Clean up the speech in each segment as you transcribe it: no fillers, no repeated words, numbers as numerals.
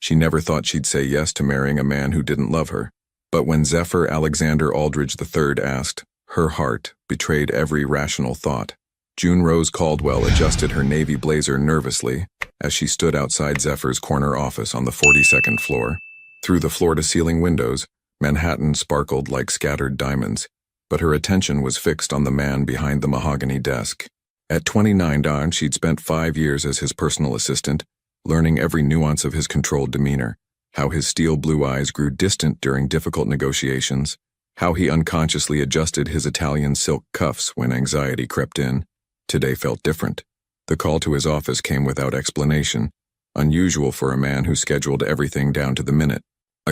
She never thought she'd say yes to marrying a man who didn't love her. But when Zephyr Alexander Aldridge III asked, her heart betrayed every rational thought. June Rose Caldwell adjusted her navy blazer nervously as she stood outside Zephyr's corner office on the 42nd floor. Through the floor-to-ceiling windows, Manhattan sparkled like scattered diamonds, but her attention was fixed on the man behind the mahogany desk. At 29, she'd spent 5 years as his personal assistant, learning every nuance of his controlled demeanor, how his steel blue eyes grew distant during difficult negotiations, how he unconsciously adjusted his Italian silk cuffs when anxiety crept in. Today felt different. The call to his office came without explanation, unusual for a man who scheduled everything down to the minute.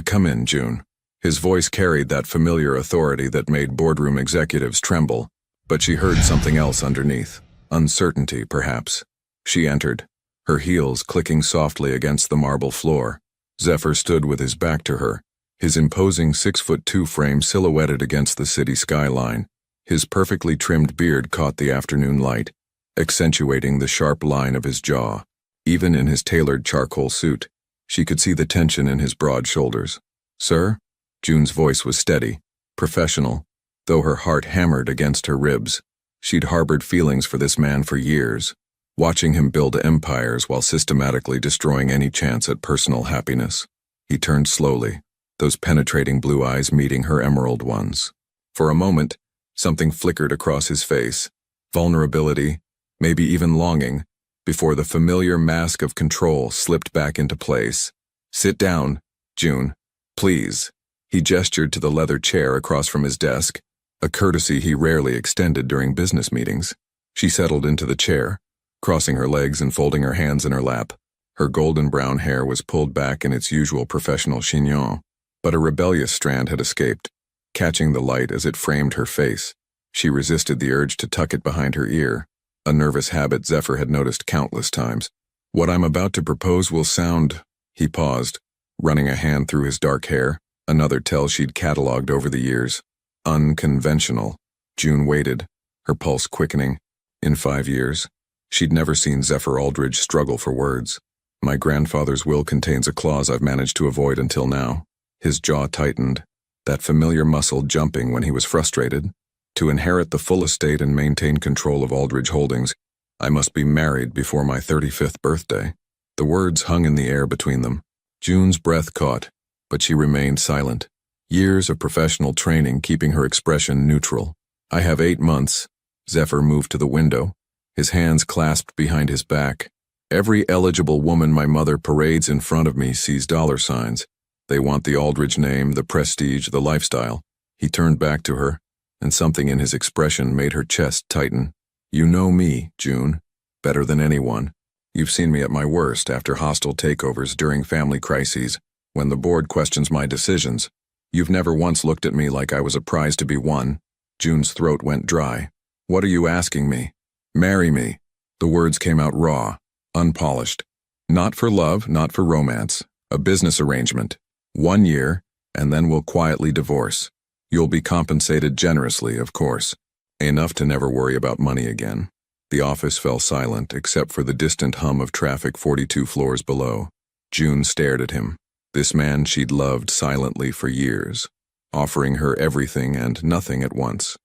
Come in, June." His voice carried that familiar authority that made boardroom executives tremble, but she heard something else underneath. Uncertainty, perhaps. She entered, her heels clicking softly against the marble floor. Zephyr stood with his back to her, his imposing 6'2" frame silhouetted against the city skyline. His perfectly trimmed beard caught the afternoon light, accentuating the sharp line of his jaw. Even in his tailored charcoal suit, she could see the tension in his broad shoulders. "Sir?" June's voice was steady, professional, though her heart hammered against her ribs. She'd harbored feelings for this man for years, watching him build empires while systematically destroying any chance at personal happiness. He turned slowly, those penetrating blue eyes meeting her emerald ones. For a moment, something flickered across his face, vulnerability, maybe even longing, before the familiar mask of control slipped back into place. "Sit down, June, please." He gestured to the leather chair across from his desk, a courtesy he rarely extended during business meetings. She settled into the chair, crossing her legs and folding her hands in her lap. Her golden brown hair was pulled back in its usual professional chignon, but a rebellious strand had escaped, catching the light as it framed her face. She resisted the urge to tuck it behind her ear, a nervous habit Zephyr had noticed countless times. "What I'm about to propose will sound—" He paused, running a hand through his dark hair, another tell she'd catalogued over the years. Unconventional. June waited, her pulse quickening. In 5 years, she'd never seen Zephyr Aldridge struggle for words. "My grandfather's will contains a clause I've managed to avoid until now." His jaw tightened, that familiar muscle jumping when he was frustrated. "To inherit the full estate and maintain control of Aldridge Holdings, I must be married before my 35th birthday." The words hung in the air between them. June's breath caught, but she remained silent, years of professional training keeping her expression neutral. "I have 8 months." Zephyr moved to the window, his hands clasped behind his back. "Every eligible woman my mother parades in front of me sees dollar signs. They want the Aldridge name, the prestige, the lifestyle." He turned back to her, and something in his expression made her chest tighten. "You know me, June, better than anyone. You've seen me at my worst after hostile takeovers during family crises, when the board questions my decisions. You've never once looked at me like I was a prize to be won." June's throat went dry. "What are you asking me?" "Marry me." The words came out raw, unpolished. "Not for love, not for romance. A business arrangement. 1 year, and then we'll quietly divorce. You'll be compensated generously, of course. Enough to never worry about money again." The office fell silent except for the distant hum of traffic 42 floors below. June stared at him. This man she'd loved silently for years, offering her everything and nothing at once.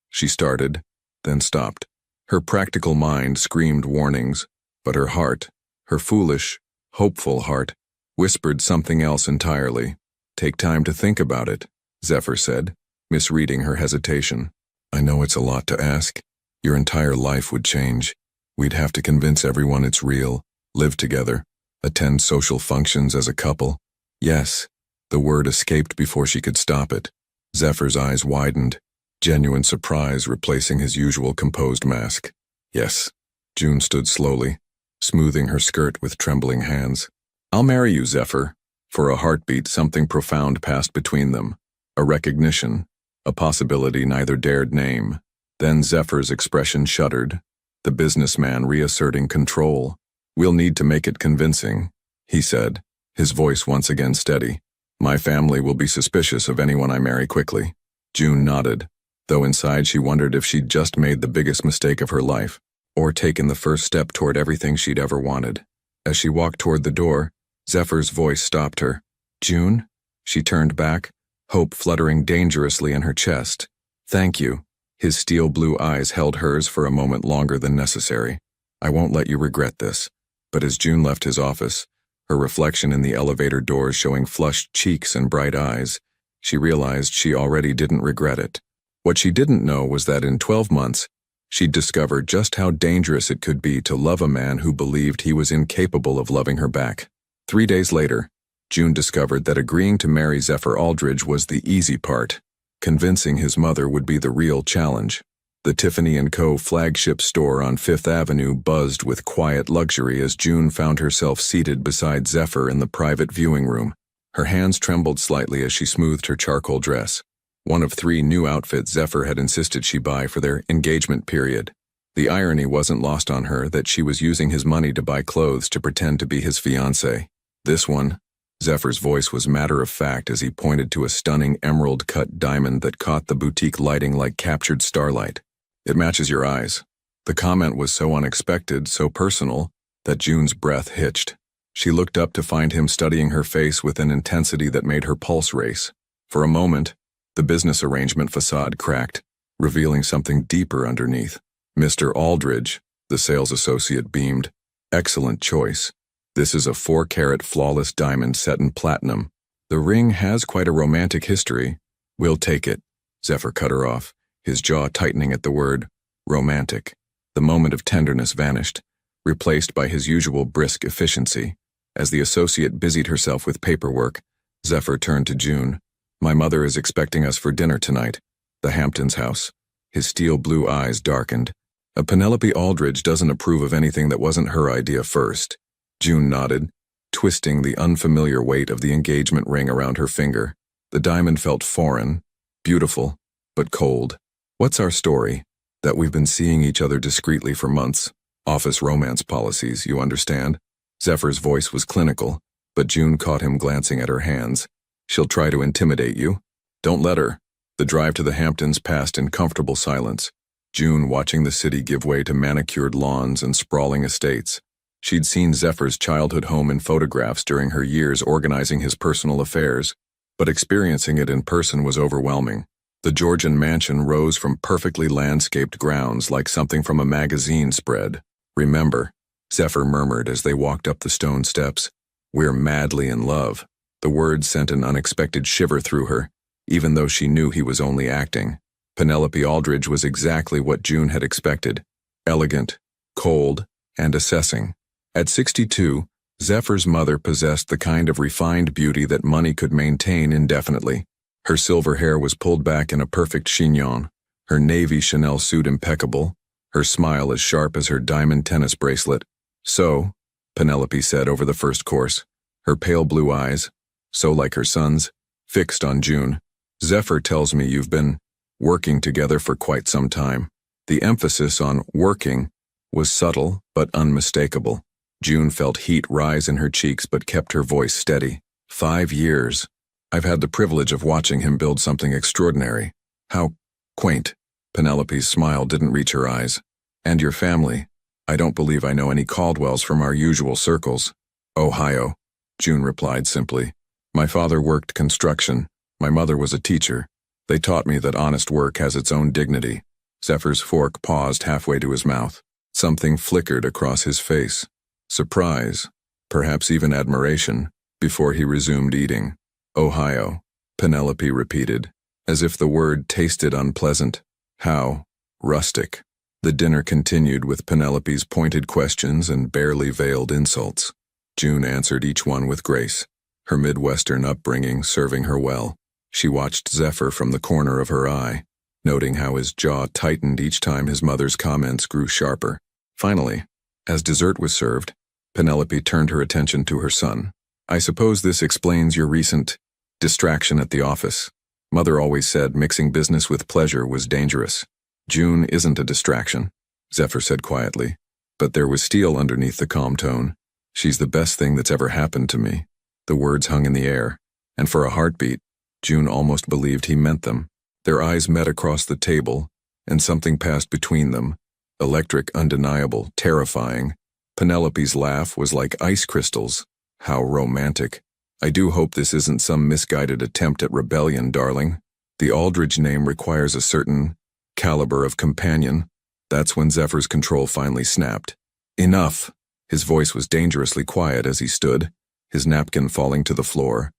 She started, then stopped. Her practical mind screamed warnings, but her heart, her foolish, hopeful heart, whispered something else entirely. "Take time to think about it," Zephyr said, misreading her hesitation. "I know it's a lot to ask. Your entire life would change. We'd have to convince everyone it's real, live together, attend social functions as a couple." "Yes." The word escaped before she could stop it. Zephyr's eyes widened, genuine surprise replacing his usual composed mask. "Yes." June stood slowly, smoothing her skirt with trembling hands. "I'll marry you, Zephyr." For a heartbeat, something profound passed between them. A recognition, a possibility neither dared name. Then Zephyr's expression shuddered, the businessman reasserting control. "We'll need to make it convincing," he said, his voice once again steady. "My family will be suspicious of anyone I marry quickly." June nodded, though inside she wondered if she'd just made the biggest mistake of her life, or taken the first step toward everything she'd ever wanted. As she walked toward the door, Zephyr's voice stopped her. June? She turned back, hope fluttering dangerously in her chest. Thank you. His steel blue eyes held hers for a moment longer than necessary. I won't let you regret this. But as June left his office, her reflection in the elevator doors showing flushed cheeks and bright eyes, she realized she already didn't regret it. What she didn't know was that in 12 months, she'd discovered just how dangerous it could be to love a man who believed he was incapable of loving her back. 3 days later, June discovered that agreeing to marry Zephyr Aldridge was the easy part. Convincing his mother would be the real challenge. The Tiffany & Co. flagship store on Fifth Avenue buzzed with quiet luxury as June found herself seated beside Zephyr in the private viewing room. Her hands trembled slightly as she smoothed her charcoal dress, one of 3 new outfits Zephyr had insisted she buy for their engagement period. The irony wasn't lost on her that she was using his money to buy clothes to pretend to be his fiancée. This one, Zephyr's voice was matter-of-fact as he pointed to a stunning emerald-cut diamond that caught the boutique lighting like captured starlight. It matches your eyes. The comment was so unexpected, so personal, that June's breath hitched. She looked up to find him studying her face with an intensity that made her pulse race. For a moment, the business arrangement facade cracked, revealing something deeper underneath. Mr. Aldridge, the sales associate beamed. Excellent choice. This is a 4-carat flawless diamond set in platinum. The ring has quite a romantic history. We'll take it. Zephyr cut her off, his jaw tightening at the word romantic. The moment of tenderness vanished, replaced by his usual brisk efficiency. As the associate busied herself with paperwork, Zephyr turned to June. My mother is expecting us for dinner tonight. The Hamptons' house. His steel blue eyes darkened. A Penelope Aldridge doesn't approve of anything that wasn't her idea first. June nodded, twisting the unfamiliar weight of the engagement ring around her finger. The diamond felt foreign, beautiful, but cold. What's our story? That we've been seeing each other discreetly for months. Office romance policies, you understand? Zephyr's voice was clinical, but June caught him glancing at her hands. She'll try to intimidate you. Don't let her. The drive to the Hamptons passed in comfortable silence. June watching the city give way to manicured lawns and sprawling estates. She'd seen Zephyr's childhood home in photographs during her years organizing his personal affairs, but experiencing it in person was overwhelming. The Georgian mansion rose from perfectly landscaped grounds like something from a magazine spread. Remember, Zephyr murmured as they walked up the stone steps, we're madly in love. The words sent an unexpected shiver through her, even though she knew he was only acting. Penelope Aldridge was exactly what June had expected. Elegant, cold, and assessing. At 62, Zephyr's mother possessed the kind of refined beauty that money could maintain indefinitely. Her silver hair was pulled back in a perfect chignon, her navy Chanel suit impeccable, her smile as sharp as her diamond tennis bracelet. So, Penelope said over the first course, her pale blue eyes, so like her son's, fixed on June. Zephyr tells me you've been working together for quite some time. The emphasis on working was subtle but unmistakable. June felt heat rise in her cheeks but kept her voice steady. 5 years. I've had the privilege of watching him build something extraordinary. How quaint. Penelope's smile didn't reach her eyes. And your family. I don't believe I know any Caldwells from our usual circles. Ohio, June replied simply. My father worked construction. My mother was a teacher. They taught me that honest work has its own dignity. Zephyr's fork paused halfway to his mouth. Something flickered across his face. Surprise, perhaps even admiration, before he resumed eating. Ohio, Penelope repeated, as if the word tasted unpleasant. How rustic. The dinner continued with Penelope's pointed questions and barely veiled insults. June answered each one with grace, her Midwestern upbringing serving her well. She watched Zephyr from the corner of her eye, noting how his jaw tightened each time his mother's comments grew sharper. Finally, as dessert was served, Penelope turned her attention to her son. I suppose this explains your recent distraction at the office. Mother always said mixing business with pleasure was dangerous. June isn't a distraction, Zephyr said quietly, but there was steel underneath the calm tone. She's the best thing that's ever happened to me. The words hung in the air, and for a heartbeat, June almost believed he meant them. Their eyes met across the table, and something passed between them. Electric, undeniable, terrifying. Penelope's laugh was like ice crystals, How romantic. I do hope this isn't some misguided attempt at rebellion, darling. The Aldridge name requires a certain caliber of companion. That's when Zephyr's control finally snapped. Enough! His voice was dangerously quiet as he stood, his napkin falling to the floor.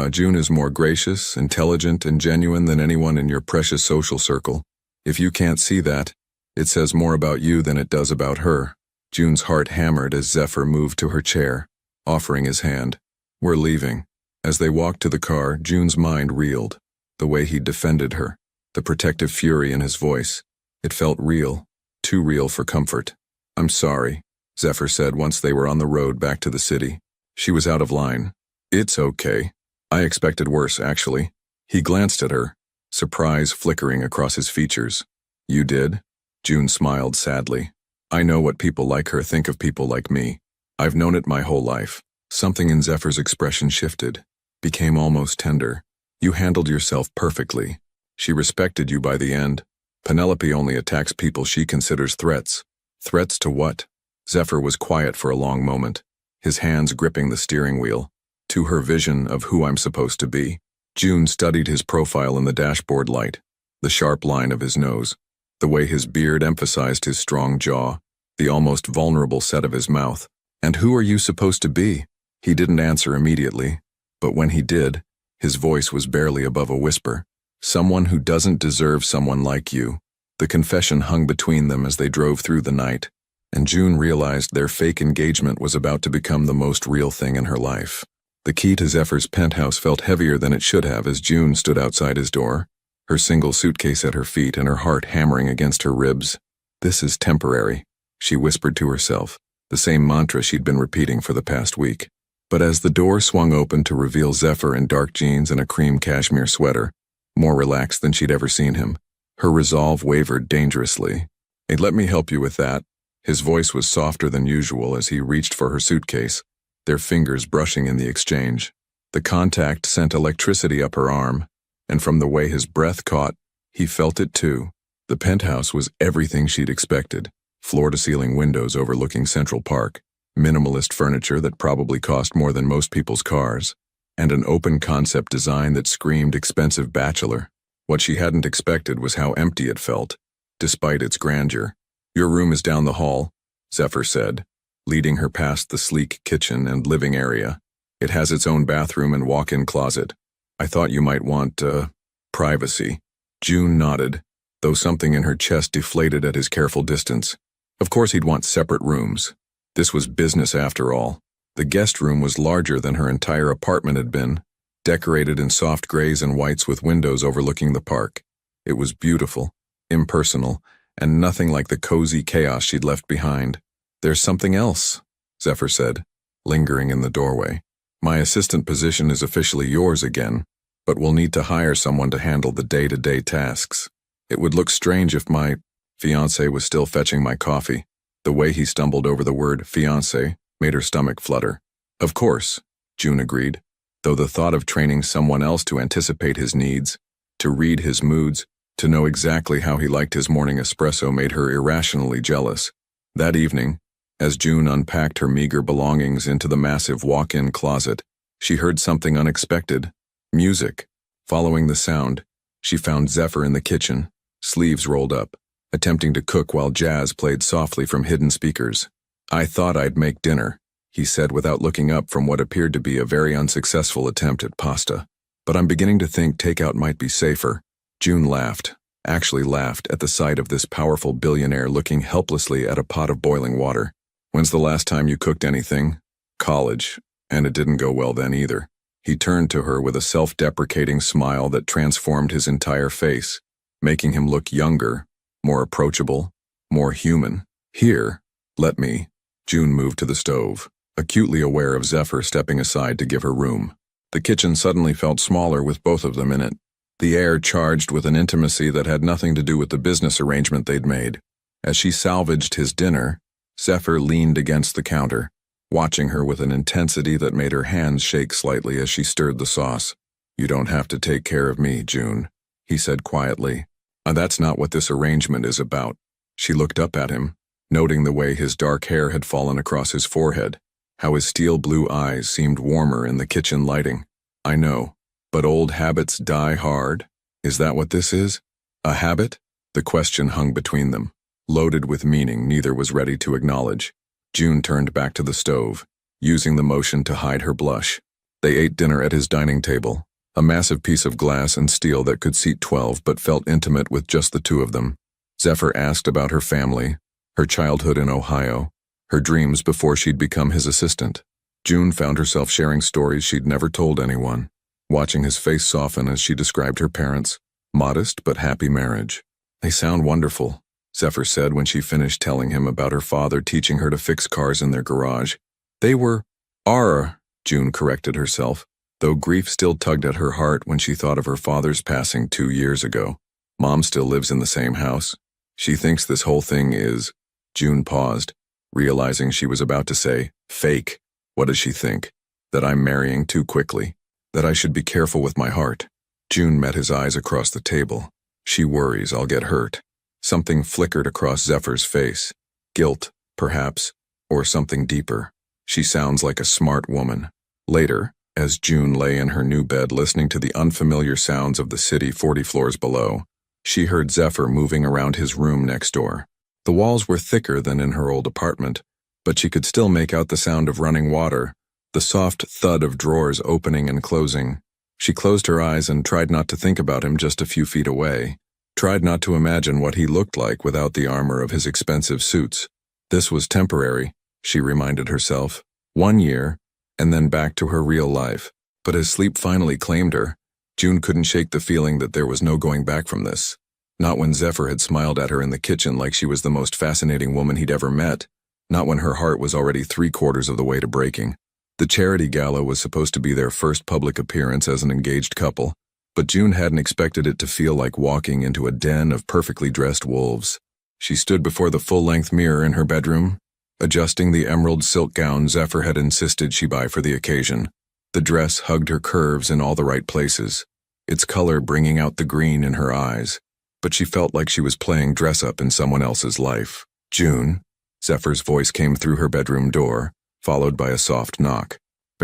June is more gracious, intelligent, and genuine than anyone in your precious social circle. If you can't see that, it says more about you than it does about her. June's heart hammered as Zephyr moved to her chair, offering his hand. We're leaving. As they walked to the car, June's mind reeled. The way he defended her, the protective fury in his voice. It felt real, too real for comfort. I'm sorry, Zephyr said once they were on the road back to the city. She was out of line. It's okay. I expected worse, actually. He glanced at her, surprise flickering across his features. You did? June smiled sadly. I know what people like her think of people like me. I've known it my whole life. Something in Zephyr's expression shifted, became almost tender. You handled yourself perfectly. She respected you by the end. Penelope only attacks people she considers threats. Threats to what? Zephyr was quiet for a long moment, his hands gripping the steering wheel. To her vision of who I'm supposed to be. June studied his profile in the dashboard light, the sharp line of his nose, the way his beard emphasized his strong jaw, the almost vulnerable set of his mouth. And who are you supposed to be? He didn't answer immediately, but when he did, his voice was barely above a whisper. Someone who doesn't deserve someone like you. The confession hung between them as they drove through the night, and June realized their fake engagement was about to become the most real thing in her life. The key to Zephyr's penthouse felt heavier than it should have as June stood outside his door, her single suitcase at her feet and her heart hammering against her ribs. This is temporary, she whispered to herself, the same mantra she'd been repeating for the past week. But as the door swung open to reveal Zephyr in dark jeans and a cream cashmere sweater, more relaxed than she'd ever seen him, her resolve wavered dangerously. Hey, let me help you with that. His voice was softer than usual as he reached for her suitcase, their fingers brushing in the exchange. The contact sent electricity up her arm, and from the way his breath caught, he felt it too. The penthouse was everything she'd expected. Floor-to-ceiling windows overlooking Central Park, minimalist furniture that probably cost more than most people's cars, and an open concept design that screamed expensive bachelor. What she hadn't expected was how empty it felt, despite its grandeur. Your room is down the hall, Zephyr said, leading her past the sleek kitchen and living area. It has its own bathroom and walk-in closet. I thought you might want, privacy. June nodded, though something in her chest deflated at his careful distance. Of course he'd want separate rooms. This was business after all. The guest room was larger than her entire apartment had been, decorated in soft grays and whites with windows overlooking the park. It was beautiful, impersonal, and nothing like the cozy chaos she'd left behind. There's something else, Zephyr said, lingering in the doorway. My assistant position is officially yours again, but we'll need to hire someone to handle the day-to-day tasks. It would look strange if my fiancé was still fetching my coffee. The way he stumbled over the word fiancé made her stomach flutter. Of course, June agreed, though the thought of training someone else to anticipate his needs, to read his moods, to know exactly how he liked his morning espresso made her irrationally jealous. That evening, as June unpacked her meager belongings into the massive walk-in closet, she heard something unexpected. Music. Following the sound, she found Zephyr in the kitchen, sleeves rolled up, attempting to cook while jazz played softly from hidden speakers. I thought I'd make dinner, he said without looking up from what appeared to be a very unsuccessful attempt at pasta. But I'm beginning to think takeout might be safer. June laughed, actually laughed at the sight of this powerful billionaire looking helplessly at a pot of boiling water. When's the last time you cooked anything? College, and it didn't go well then either. He turned to her with a self-deprecating smile that transformed his entire face, making him look younger, more approachable, more human. Here, let me. June moved to the stove, acutely aware of Zephyr stepping aside to give her room. The kitchen suddenly felt smaller with both of them in it, the air charged with an intimacy that had nothing to do with the business arrangement they'd made. As she salvaged his dinner, Zephyr leaned against the counter, watching her with an intensity that made her hands shake slightly as she stirred the sauce. You don't have to take care of me, June, he said quietly. That's not what this arrangement is about. She looked up at him, noting the way his dark hair had fallen across his forehead, how his steel blue eyes seemed warmer in the kitchen lighting. I know, but old habits die hard. Is that what this is? A habit? The question hung between them, loaded with meaning neither was ready to acknowledge. June turned back to the stove, using the motion to hide her blush. They ate dinner at his dining table, a massive piece of glass and steel that could seat 12 but felt intimate with just the two of them. Zephyr asked about her family, her childhood in Ohio, her dreams before she'd become his assistant. June found herself sharing stories she'd never told anyone, watching his face soften as she described her parents' modest but happy marriage. They sound wonderful, Zephyr said when she finished telling him about her father teaching her to fix cars in their garage. They are, June corrected herself, though grief still tugged at her heart when she thought of her father's passing 2 years ago. Mom still lives in the same house. She thinks this whole thing is… June paused, realizing she was about to say, fake. What does she think? That I'm marrying too quickly? That I should be careful with my heart? June met his eyes across the table. She worries I'll get hurt. Something flickered across Zephyr's face. Guilt, perhaps, or something deeper. She sounds like a smart woman. Later, as June lay in her new bed listening to the unfamiliar sounds of the city 40 floors below, she heard Zephyr moving around his room next door. The walls were thicker than in her old apartment, but she could still make out the sound of running water, the soft thud of drawers opening and closing. She closed her eyes and tried not to think about him just a few feet away, tried not to imagine what he looked like without the armor of his expensive suits. This was temporary, she reminded herself. 1 year, and then back to her real life. But as sleep finally claimed her, June couldn't shake the feeling that there was no going back from this. Not when Zephyr had smiled at her in the kitchen like she was the most fascinating woman he'd ever met. Not when her heart was already 3/4 of the way to breaking. The charity gala was supposed to be their first public appearance as an engaged couple, but June hadn't expected it to feel like walking into a den of perfectly dressed wolves. She stood before the full-length mirror in her bedroom, adjusting the emerald silk gown Zephyr had insisted she buy for the occasion. The dress hugged her curves in all the right places, its color bringing out the green in her eyes, but she felt like she was playing dress-up in someone else's life. June, Zephyr's voice came through her bedroom door, followed by a soft knock.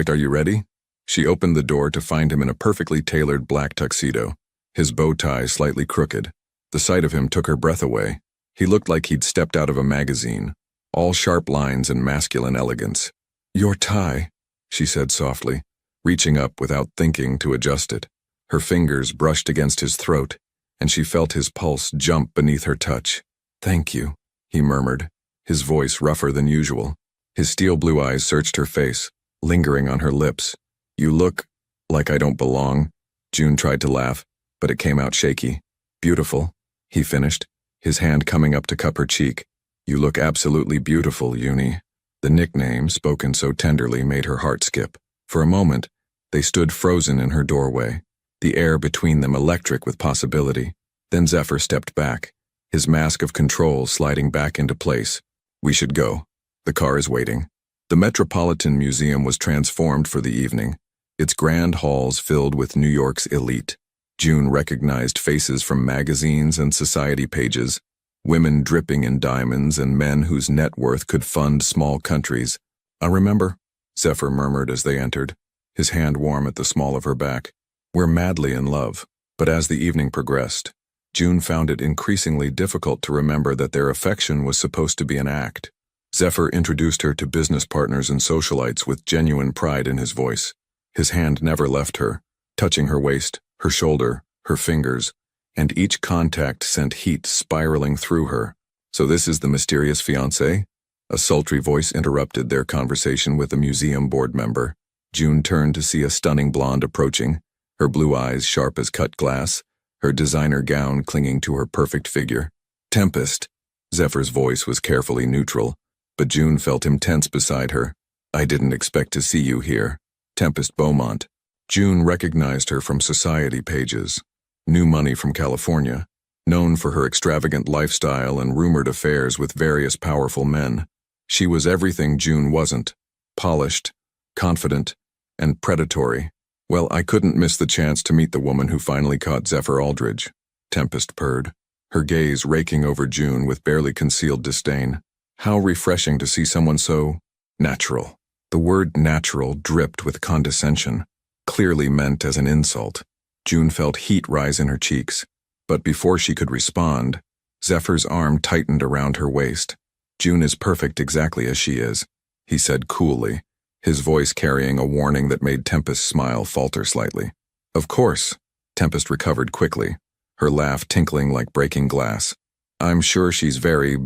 Are you ready? She opened the door to find him in a perfectly tailored black tuxedo, his bow tie slightly crooked. The sight of him took her breath away. He looked like he'd stepped out of a magazine, all sharp lines and masculine elegance. Your tie, she said softly, reaching up without thinking to adjust it. Her fingers brushed against his throat, and she felt his pulse jump beneath her touch. Thank you, he murmured, his voice rougher than usual. His steel blue eyes searched her face, lingering on her lips. You look like I don't belong. June tried to laugh, but it came out shaky. Beautiful, he finished, his hand coming up to cup her cheek. You look absolutely beautiful, Uni. The nickname, spoken so tenderly, made her heart skip. For a moment, they stood frozen in her doorway, the air between them electric with possibility. Then Zephyr stepped back, his mask of control sliding back into place. We should go. The car is waiting. The Metropolitan Museum was transformed for the evening, its grand halls filled with New York's elite. June recognized faces from magazines and society pages, women dripping in diamonds and men whose net worth could fund small countries. I remember, Zephyr murmured as they entered, his hand warm at the small of her back. We're madly in love. But as the evening progressed, June found it increasingly difficult to remember that their affection was supposed to be an act. Zephyr introduced her to business partners and socialites with genuine pride in his voice. His hand never left her, touching her waist, her shoulder, her fingers, and each contact sent heat spiraling through her. So this is the mysterious fiancé? A sultry voice interrupted their conversation with a museum board member. June turned to see a stunning blonde approaching, her blue eyes sharp as cut glass, her designer gown clinging to her perfect figure. Tempest. Zephyr's voice was carefully neutral, but June felt him tense beside her. I didn't expect to see you here. Tempest Beaumont. June recognized her from society pages. New money from California, known for her extravagant lifestyle and rumored affairs with various powerful men. She was everything June wasn't: polished, confident, and predatory. Well, I couldn't miss the chance to meet the woman who finally caught Zephyr Aldridge, Tempest purred, her gaze raking over June with barely concealed disdain. How refreshing to see someone so natural. The word natural dripped with condescension, clearly meant as an insult. June felt heat rise in her cheeks, but before she could respond, Zephyr's arm tightened around her waist. "June is perfect exactly as she is," he said coolly, his voice carrying a warning that made Tempest's smile falter slightly. "Of course," Tempest recovered quickly, her laugh tinkling like breaking glass. "I'm sure she's very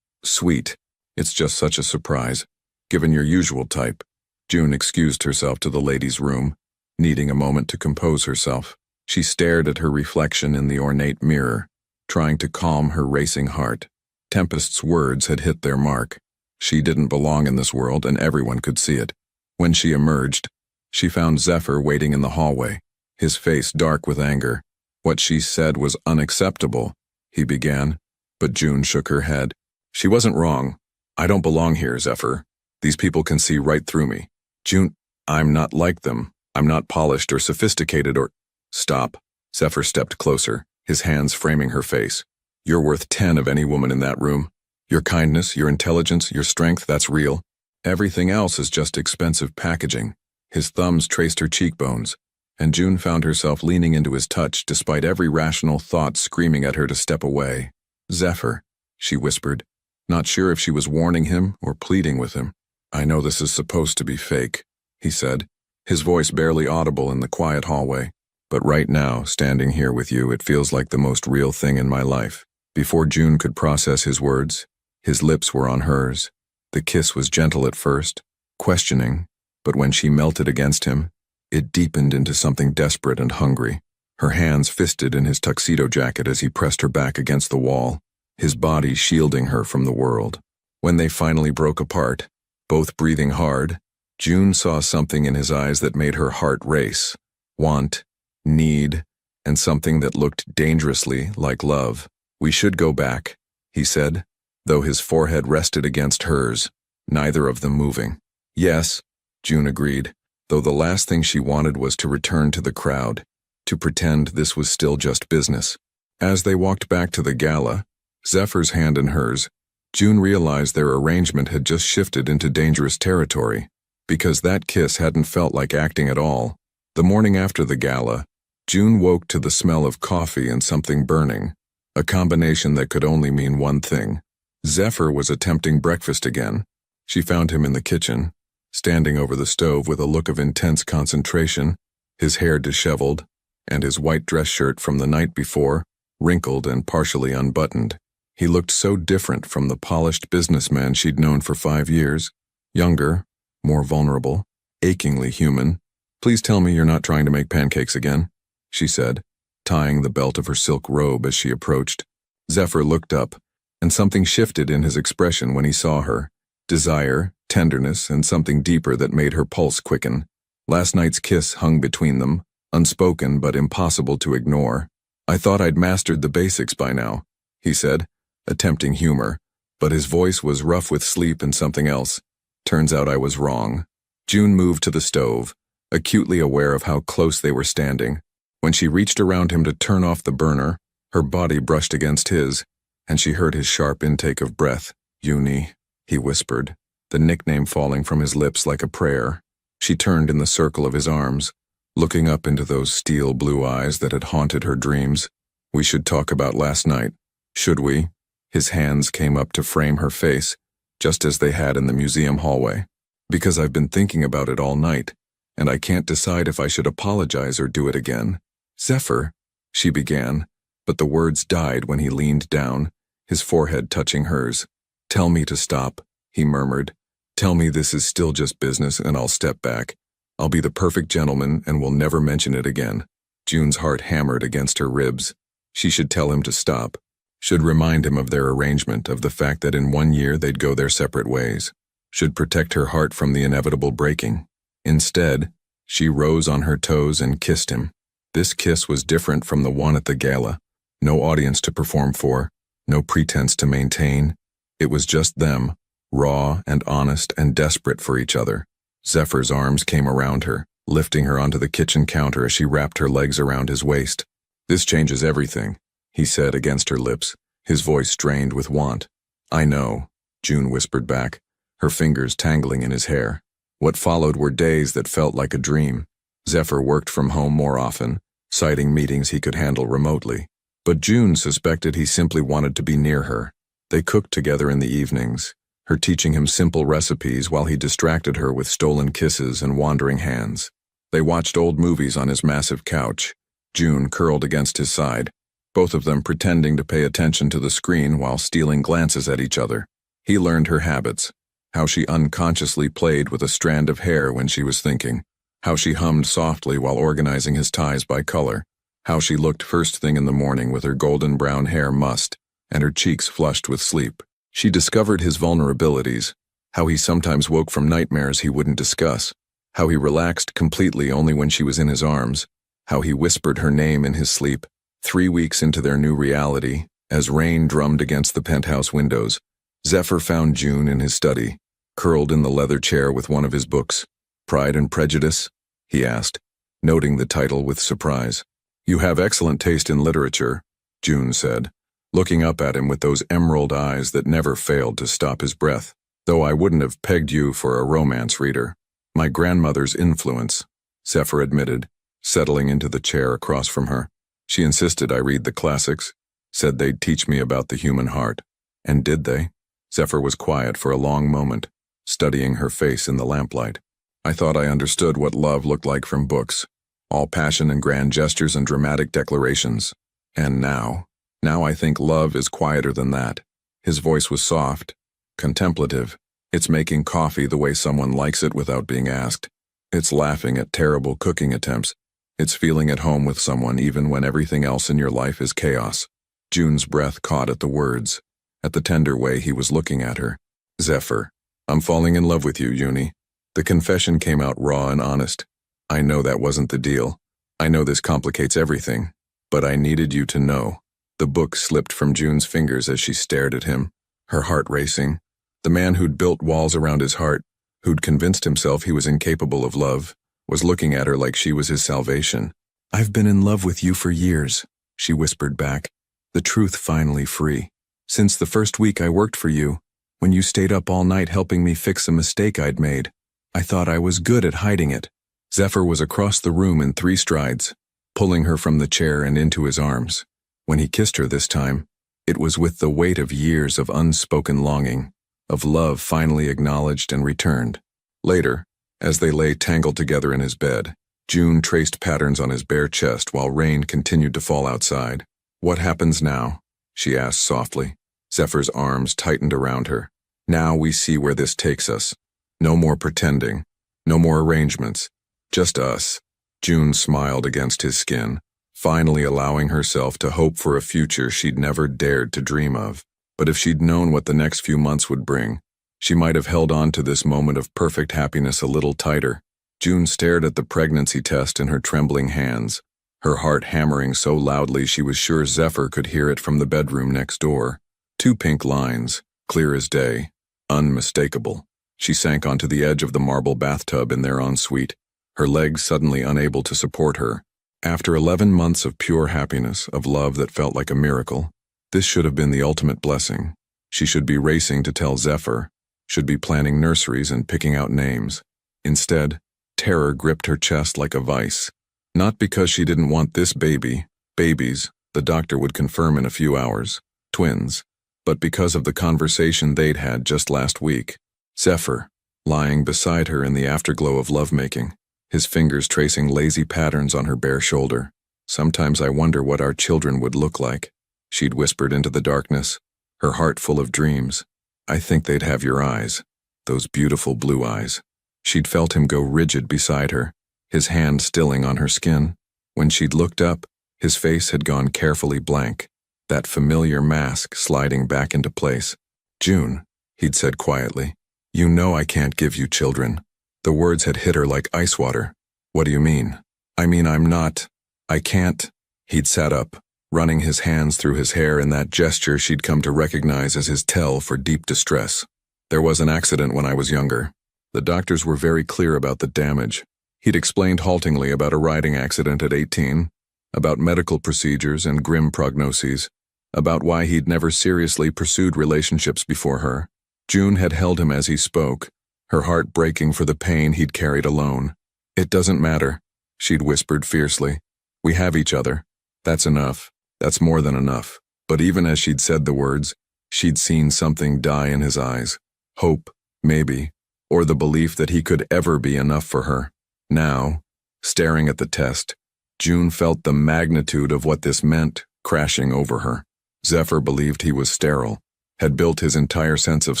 sweet. It's just such a surprise, given your usual type." June excused herself to the ladies' room, needing a moment to compose herself. She stared at her reflection in the ornate mirror, trying to calm her racing heart. Tempest's words had hit their mark. She didn't belong in this world, and everyone could see it. When she emerged, she found Zephyr waiting in the hallway, his face dark with anger. "What she said was unacceptable," he began, but June shook her head. "She wasn't wrong. I don't belong here, Zephyr. These people can see right through me. June, I'm not like them. I'm not polished or sophisticated or—" "Stop." Zephyr stepped closer, his hands framing her face. "You're worth 10 of any woman in that room. Your kindness, your intelligence, your strength, that's real. Everything else is just expensive packaging." His thumbs traced her cheekbones, and June found herself leaning into his touch despite every rational thought screaming at her to step away. "Zephyr," she whispered, not sure if she was warning him or pleading with him. "I know this is supposed to be fake," he said, his voice barely audible in the quiet hallway. "But right now, standing here with you, it feels like the most real thing in my life." Before June could process his words, his lips were on hers. The kiss was gentle at first, questioning, but when she melted against him, it deepened into something desperate and hungry. Her hands fisted in his tuxedo jacket as he pressed her back against the wall, his body shielding her from the world. When they finally broke apart, both breathing hard, June saw something in his eyes that made her heart race. Want, need, and something that looked dangerously like love. "We should go back," he said, though his forehead rested against hers, neither of them moving. "Yes," June agreed, though the last thing she wanted was to return to the crowd, to pretend this was still just business. As they walked back to the gala, Zephyr's hand in hers, June realized their arrangement had just shifted into dangerous territory, because that kiss hadn't felt like acting at all. The morning after the gala, June woke to the smell of coffee and something burning, a combination that could only mean one thing. Zephyr was attempting breakfast again. She found him in the kitchen, standing over the stove with a look of intense concentration, his hair disheveled, and his white dress shirt from the night before, wrinkled and partially unbuttoned. He looked so different from the polished businessman she'd known for 5 years, younger, more vulnerable, achingly human. "Please tell me you're not trying to make pancakes again," she said, tying the belt of her silk robe as she approached. Zephyr looked up, and something shifted in his expression when he saw her. Desire, tenderness, and something deeper that made her pulse quicken. Last night's kiss hung between them, unspoken but impossible to ignore. "I thought I'd mastered the basics by now," he said, attempting humor, but his voice was rough with sleep and something else. "Turns out I was wrong." June moved to the stove, acutely aware of how close they were standing. When she reached around him to turn off the burner, her body brushed against his, and she heard his sharp intake of breath. "Uni," he whispered, the nickname falling from his lips like a prayer. She turned in the circle of his arms, looking up into those steel blue eyes that had haunted her dreams. "We should talk about last night, should we?" His hands came up to frame her face, just as they had in the museum hallway. "Because I've been thinking about it all night, and I can't decide if I should apologize or do it again." "Zephyr," she began, but the words died when he leaned down, his forehead touching hers. "Tell me to stop," he murmured. "Tell me this is still just business and I'll step back. I'll be the perfect gentleman and we'll never mention it again." June's heart hammered against her ribs. She should tell him to stop. Should remind him of their arrangement, of the fact that in 1 year they'd go their separate ways. Should protect her heart from the inevitable breaking. Instead, she rose on her toes and kissed him. This kiss was different from the one at the gala. No audience to perform for, no pretense to maintain. It was just them, raw and honest and desperate for each other. Zephyr's arms came around her, lifting her onto the kitchen counter as she wrapped her legs around his waist. "This changes everything," he said against her lips, his voice strained with want. "I know," June whispered back, her fingers tangling in his hair. What followed were days that felt like a dream. Zephyr worked from home more often, citing meetings he could handle remotely. But June suspected he simply wanted to be near her. They cooked together in the evenings, her teaching him simple recipes while he distracted her with stolen kisses and wandering hands. They watched old movies on his massive couch, June curled against his side, both of them pretending to pay attention to the screen while stealing glances at each other. He learned her habits, how she unconsciously played with a strand of hair when she was thinking, how she hummed softly while organizing his ties by color, how she looked first thing in the morning with her golden brown hair mussed and her cheeks flushed with sleep. She discovered his vulnerabilities, how he sometimes woke from nightmares he wouldn't discuss, how he relaxed completely only when she was in his arms, how he whispered her name in his sleep. 3 weeks into their new reality, as rain drummed against the penthouse windows, Zephyr found June in his study, curled in the leather chair with one of his books. Pride and Prejudice? He asked, noting the title with surprise. You have excellent taste in literature, June said, looking up at him with those emerald eyes that never failed to stop his breath. Though I wouldn't have pegged you for a romance reader. My grandmother's influence, Zephyr admitted, settling into the chair across from her. She insisted I read the classics, said they'd teach me about the human heart. And did they? Zephyr was quiet for a long moment, studying her face in the lamplight. I thought I understood what love looked like from books, all passion and grand gestures and dramatic declarations. And now I think love is quieter than that. His voice was soft, contemplative. It's making coffee the way someone likes it without being asked. It's laughing at terrible cooking attempts. It's feeling at home with someone even when everything else in your life is chaos. June's breath caught at the words, at the tender way he was looking at her. Zephyr, I'm falling in love with you, Uni. The confession came out raw and honest. I know that wasn't the deal. I know this complicates everything. But I needed you to know. The book slipped from June's fingers as she stared at him, her heart racing. The man who'd built walls around his heart, who'd convinced himself he was incapable of love, was looking at her like she was his salvation. I've been in love with you for years, she whispered back, the truth finally free. Since the first week I worked for you, when you stayed up all night helping me fix a mistake I'd made. I thought I was good at hiding it. Zephyr was across the room in 3 strides, pulling her from the chair and into his arms. When he kissed her this time, it was with the weight of years of unspoken longing, of love finally acknowledged and returned. Later, as they lay tangled together in his bed, June traced patterns on his bare chest while rain continued to fall outside. What happens now? She asked softly. Zephyr's arms tightened around her. Now we see where this takes us. No more pretending. No more arrangements. Just us. June smiled against his skin, finally allowing herself to hope for a future she'd never dared to dream of. But if she'd known what the next few months would bring, she might have held on to this moment of perfect happiness a little tighter. June stared at the pregnancy test in her trembling hands, her heart hammering so loudly she was sure Zephyr could hear it from the bedroom next door. 2 pink lines, clear as day, unmistakable. She sank onto the edge of the marble bathtub in their ensuite, her legs suddenly unable to support her. After 11 months of pure happiness, of love that felt like a miracle, this should have been the ultimate blessing. She should be racing to tell Zephyr, should be planning nurseries and picking out names. Instead, terror gripped her chest like a vice. Not because she didn't want this baby, babies, the doctor would confirm in a few hours, twins, but because of the conversation they'd had just last week. Zephyr, lying beside her in the afterglow of lovemaking, his fingers tracing lazy patterns on her bare shoulder. Sometimes I wonder what our children would look like, she'd whispered into the darkness, her heart full of dreams. I think they'd have your eyes, those beautiful blue eyes. She'd felt him go rigid beside her, his hand stilling on her skin. When she'd looked up, his face had gone carefully blank, that familiar mask sliding back into place. June, he'd said quietly, you know I can't give you children. The words had hit her like ice water. What do you mean? I mean I can't. He'd sat up, running his hands through his hair in that gesture she'd come to recognize as his tell for deep distress. There was an accident when I was younger. The doctors were very clear about the damage. He'd explained haltingly about a riding accident at 18, about medical procedures and grim prognoses, about why he'd never seriously pursued relationships before her. June had held him as he spoke, her heart breaking for the pain he'd carried alone. "It doesn't matter," she'd whispered fiercely. "We have each other. That's enough. That's more than enough." But even as she'd said the words, she'd seen something die in his eyes. Hope, maybe, or the belief that he could ever be enough for her. Now, staring at the test, June felt the magnitude of what this meant crashing over her. Zephyr believed he was sterile, had built his entire sense of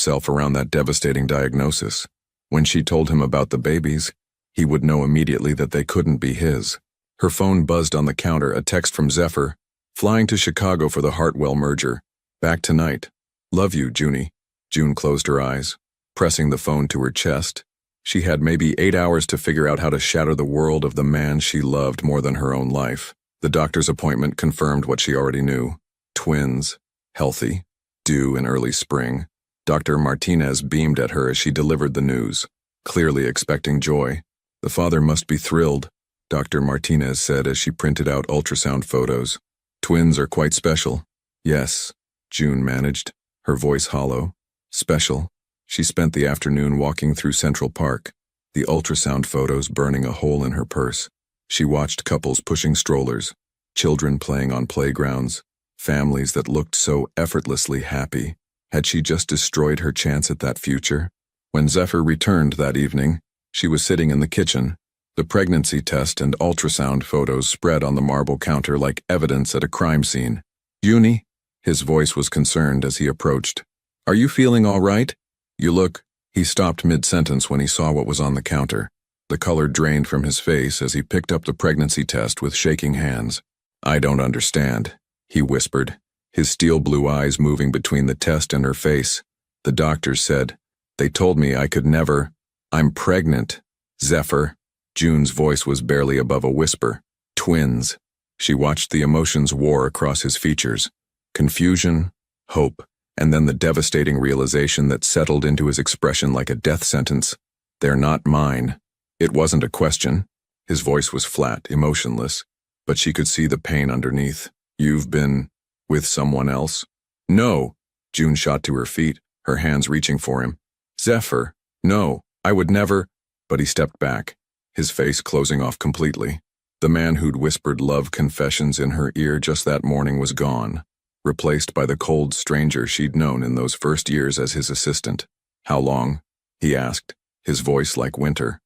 self around that devastating diagnosis. When she told him about the babies, he would know immediately that they couldn't be his. Her phone buzzed on the counter, a text from Zephyr, "Flying to Chicago for the Hartwell merger. Back tonight. Love you, Junie." June closed her eyes, pressing the phone to her chest. She had maybe 8 hours to figure out how to shatter the world of the man she loved more than her own life. The doctor's appointment confirmed what she already knew. Twins, healthy, due in early spring. Dr. Martinez beamed at her as she delivered the news, clearly expecting joy. "The father must be thrilled," Dr. Martinez said as she printed out ultrasound photos. "Twins are quite special." "Yes," June managed, her voice hollow. "Special." She spent the afternoon walking through Central Park, the ultrasound photos burning a hole in her purse. She watched couples pushing strollers, children playing on playgrounds, families that looked so effortlessly happy. Had she just destroyed her chance at that future? When Zephyr returned that evening, she was sitting in the kitchen, the pregnancy test and ultrasound photos spread on the marble counter like evidence at a crime scene. "Junie?" His voice was concerned as he approached. "Are you feeling all right? You look—" He stopped mid-sentence when he saw what was on the counter. The color drained from his face as he picked up the pregnancy test with shaking hands. "I don't understand," he whispered, his steel blue eyes moving between the test and her face. "The doctors said, they told me I could never— I'm pregnant, Zephyr." June's voice was barely above a whisper. "Twins." She watched the emotions war across his features. Confusion, hope, and then the devastating realization that settled into his expression like a death sentence. "They're not mine." It wasn't a question. His voice was flat, emotionless, but she could see the pain underneath. "You've been with someone else?" "No." June shot to her feet, her hands reaching for him. "Zephyr, no, I would never—" But he stepped back, his face closing off completely. The man who'd whispered love confessions in her ear just that morning was gone, replaced by the cold stranger she'd known in those first years as his assistant. "How long?" he asked, his voice like winter.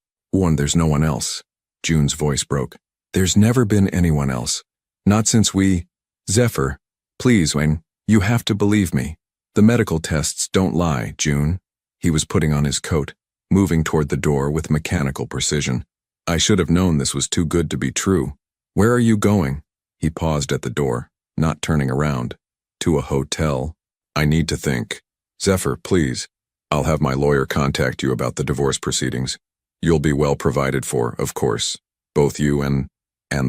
There's no one else." June's voice broke. "There's never been anyone else. Not since we— Zephyr, please, Wayne, you have to believe me. The medical tests don't lie, June." He was putting on his coat, moving toward the door with mechanical precision. "I should have known this was too good to be true. Where are you going?" He paused at the door, not turning around. "To a hotel. I need to think. Zephyr, please. I'll have my lawyer contact you about the divorce proceedings. You'll be well provided for, of course. Both you and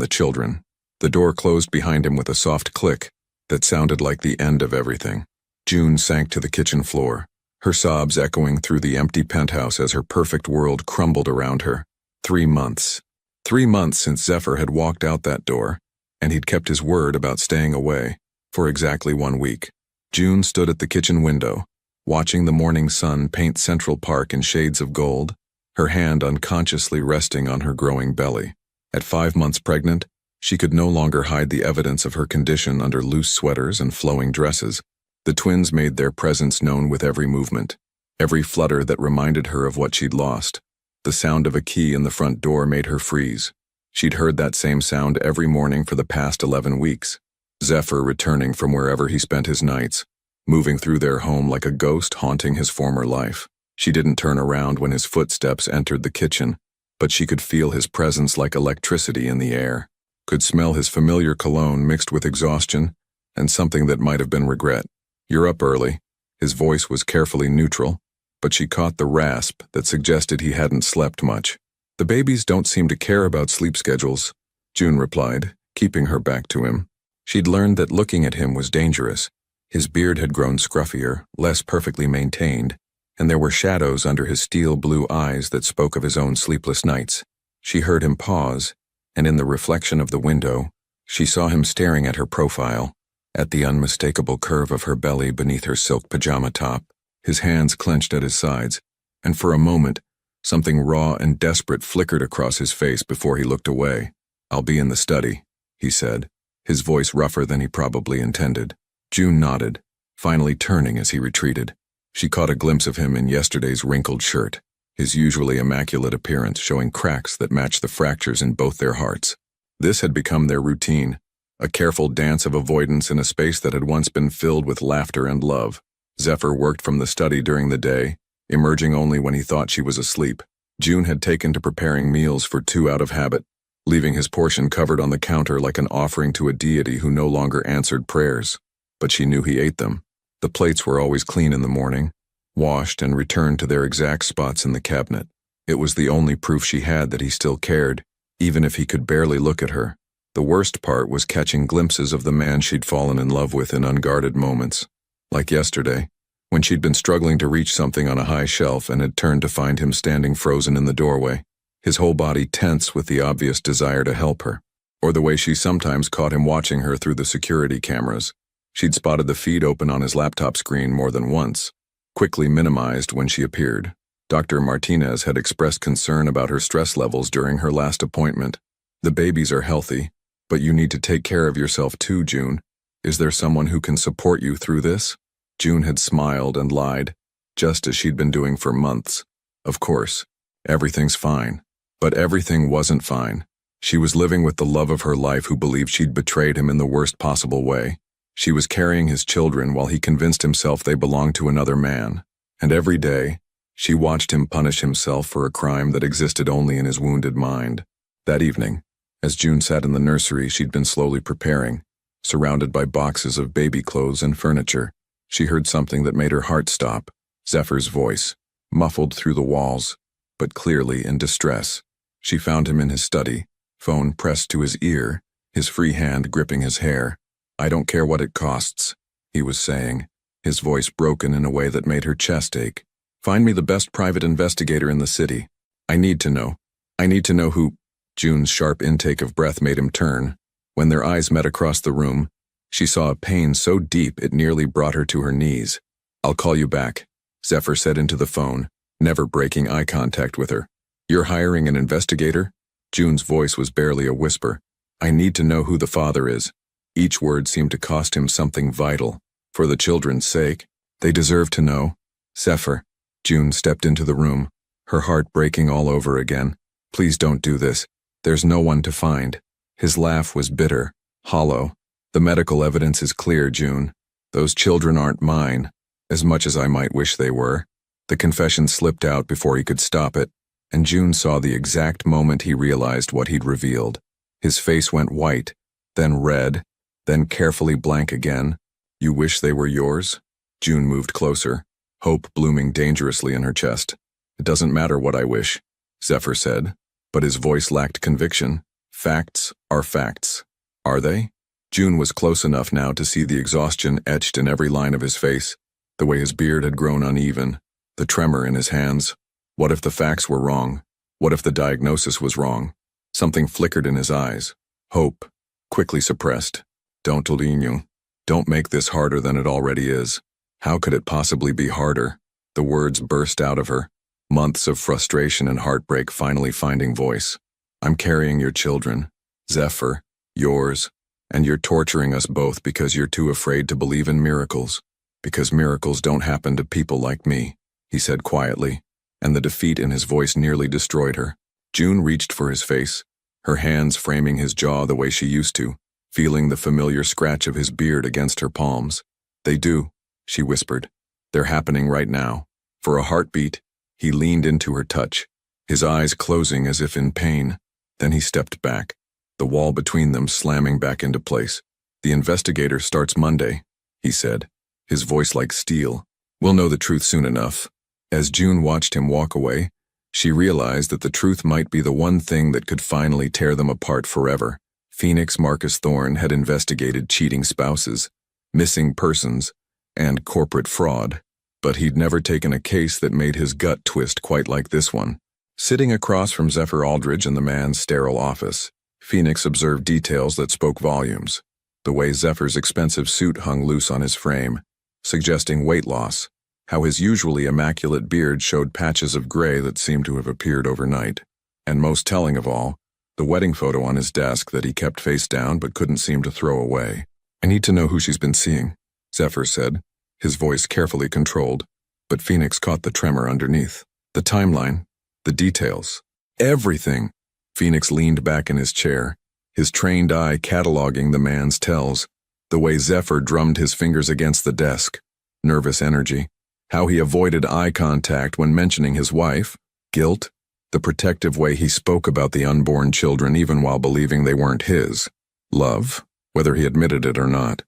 the children." The door closed behind him with a soft click that sounded like the end of everything. June sank to the kitchen floor, her sobs echoing through the empty penthouse as her perfect world crumbled around her. 3 months. 3 months since Zephyr had walked out that door, and he'd kept his word about staying away for exactly 1 week. June stood at the kitchen window, watching the morning sun paint Central Park in shades of gold, her hand unconsciously resting on her growing belly. At 5 months pregnant, she could no longer hide the evidence of her condition under loose sweaters and flowing dresses. The twins made their presence known with every movement, every flutter that reminded her of what she'd lost. The sound of a key in the front door made her freeze. She'd heard that same sound every morning for the past 11 weeks. Zephyr returning from wherever he spent his nights, moving through their home like a ghost haunting his former life. She didn't turn around when his footsteps entered the kitchen, but she could feel his presence like electricity in the air, could smell his familiar cologne mixed with exhaustion and something that might have been regret. "You're up early." His voice was carefully neutral, but she caught the rasp that suggested he hadn't slept much. "The babies don't seem to care about sleep schedules," June replied, keeping her back to him. She'd learned that looking at him was dangerous. His beard had grown scruffier, less perfectly maintained, and there were shadows under his steel blue eyes that spoke of his own sleepless nights. She heard him pause, and in the reflection of the window, she saw him staring at her profile, at the unmistakable curve of her belly beneath her silk pajama top. His hands clenched at his sides, and for a moment, something raw and desperate flickered across his face before he looked away. "I'll be in the study," he said, his voice rougher than he probably intended. June nodded, finally turning as he retreated. She caught a glimpse of him in yesterday's wrinkled shirt, his usually immaculate appearance showing cracks that matched the fractures in both their hearts. This had become their routine, a careful dance of avoidance in a space that had once been filled with laughter and love. Zephyr worked from the study during the day, emerging only when he thought she was asleep. June had taken to preparing meals for two out of habit, leaving his portion covered on the counter like an offering to a deity who no longer answered prayers. But she knew he ate them. The plates were always clean in the morning, washed and returned to their exact spots in the cabinet. It was the only proof she had that he still cared, even if he could barely look at her. The worst part was catching glimpses of the man she'd fallen in love with in unguarded moments. Like yesterday, when she'd been struggling to reach something on a high shelf and had turned to find him standing frozen in the doorway, his whole body tense with the obvious desire to help her. Or the way she sometimes caught him watching her through the security cameras. She'd spotted the feed open on his laptop screen more than once, quickly minimized when she appeared. Dr. Martinez had expressed concern about her stress levels during her last appointment. "The babies are healthy, but you need to take care of yourself too, June. Is there someone who can support you through this?" June had smiled and lied, just as she'd been doing for months. Of course, everything's fine. But everything wasn't fine. She was living with the love of her life who believed she'd betrayed him in the worst possible way. She was carrying his children while he convinced himself they belonged to another man. And every day, she watched him punish himself for a crime that existed only in his wounded mind. That evening, as June sat in the nursery she'd been slowly preparing, surrounded by boxes of baby clothes and furniture, she heard something that made her heart stop. Zephyr's voice, muffled through the walls, but clearly in distress. She found him in his study, phone pressed to his ear, his free hand gripping his hair. "I don't care what it costs," he was saying, his voice broken in a way that made her chest ache. "Find me the best private investigator in the city. I need to know. I need to know who—" June's sharp intake of breath made him turn. When their eyes met across the room, she saw a pain so deep it nearly brought her to her knees. "I'll call you back," Zephyr said into the phone, never breaking eye contact with her. "You're hiring an investigator?" June's voice was barely a whisper. "I need to know who the father is." Each word seemed to cost him something vital. For the children's sake, they deserve to know. "Zephyr." June stepped into the room, her heart breaking all over again. "Please don't do this. There's no one to find." His laugh was bitter, hollow. "The medical evidence is clear, June. Those children aren't mine, as much as I might wish they were." The confession slipped out before he could stop it, and June saw the exact moment he realized what he'd revealed. His face went white, then red, then carefully blank again. "You wish they were yours?" June moved closer, hope blooming dangerously in her chest. "It doesn't matter what I wish," Zephyr said, but his voice lacked conviction. "Facts are facts." "Are they?" June was close enough now to see the exhaustion etched in every line of his face, the way his beard had grown uneven, the tremor in his hands. What if the facts were wrong? What if the diagnosis was wrong? Something flickered in his eyes. Hope, quickly suppressed. "Don't Tolino. Don't make this harder than it already is." How could it possibly be harder? The words burst out of her, months of frustration and heartbreak finally finding voice. "I'm carrying your children, Zephyr, yours, and you're torturing us both because you're too afraid to believe in miracles. Because miracles don't happen to people like me," he said quietly, and the defeat in his voice nearly destroyed her. June reached for his face, her hands framing his jaw the way she used to, feeling the familiar scratch of his beard against her palms. "They do," she whispered. "They're happening right now." For a heartbeat, he leaned into her touch, his eyes closing as if in pain. Then he stepped back, the wall between them slamming back into place. "The investigator starts Monday," he said, his voice like steel. "We'll know the truth soon enough." As June watched him walk away, she realized that the truth might be the one thing that could finally tear them apart forever. Phoenix Marcus Thorne had investigated cheating spouses, missing persons, and corporate fraud, but he'd never taken a case that made his gut twist quite like this one. Sitting across from Zephyr Aldridge in the man's sterile office, Phoenix observed details that spoke volumes. The way Zephyr's expensive suit hung loose on his frame, suggesting weight loss, how his usually immaculate beard showed patches of gray that seemed to have appeared overnight. And most telling of all, the wedding photo on his desk that he kept face down but couldn't seem to throw away. "I need to know who she's been seeing," Zephyr said, his voice carefully controlled, but Phoenix caught the tremor underneath. "The timeline, the details, everything." Phoenix leaned back in his chair, his trained eye cataloging the man's tells, the way Zephyr drummed his fingers against the desk, nervous energy, how he avoided eye contact when mentioning his wife, guilt, the protective way he spoke about the unborn children even while believing they weren't his, love, whether he admitted it or not.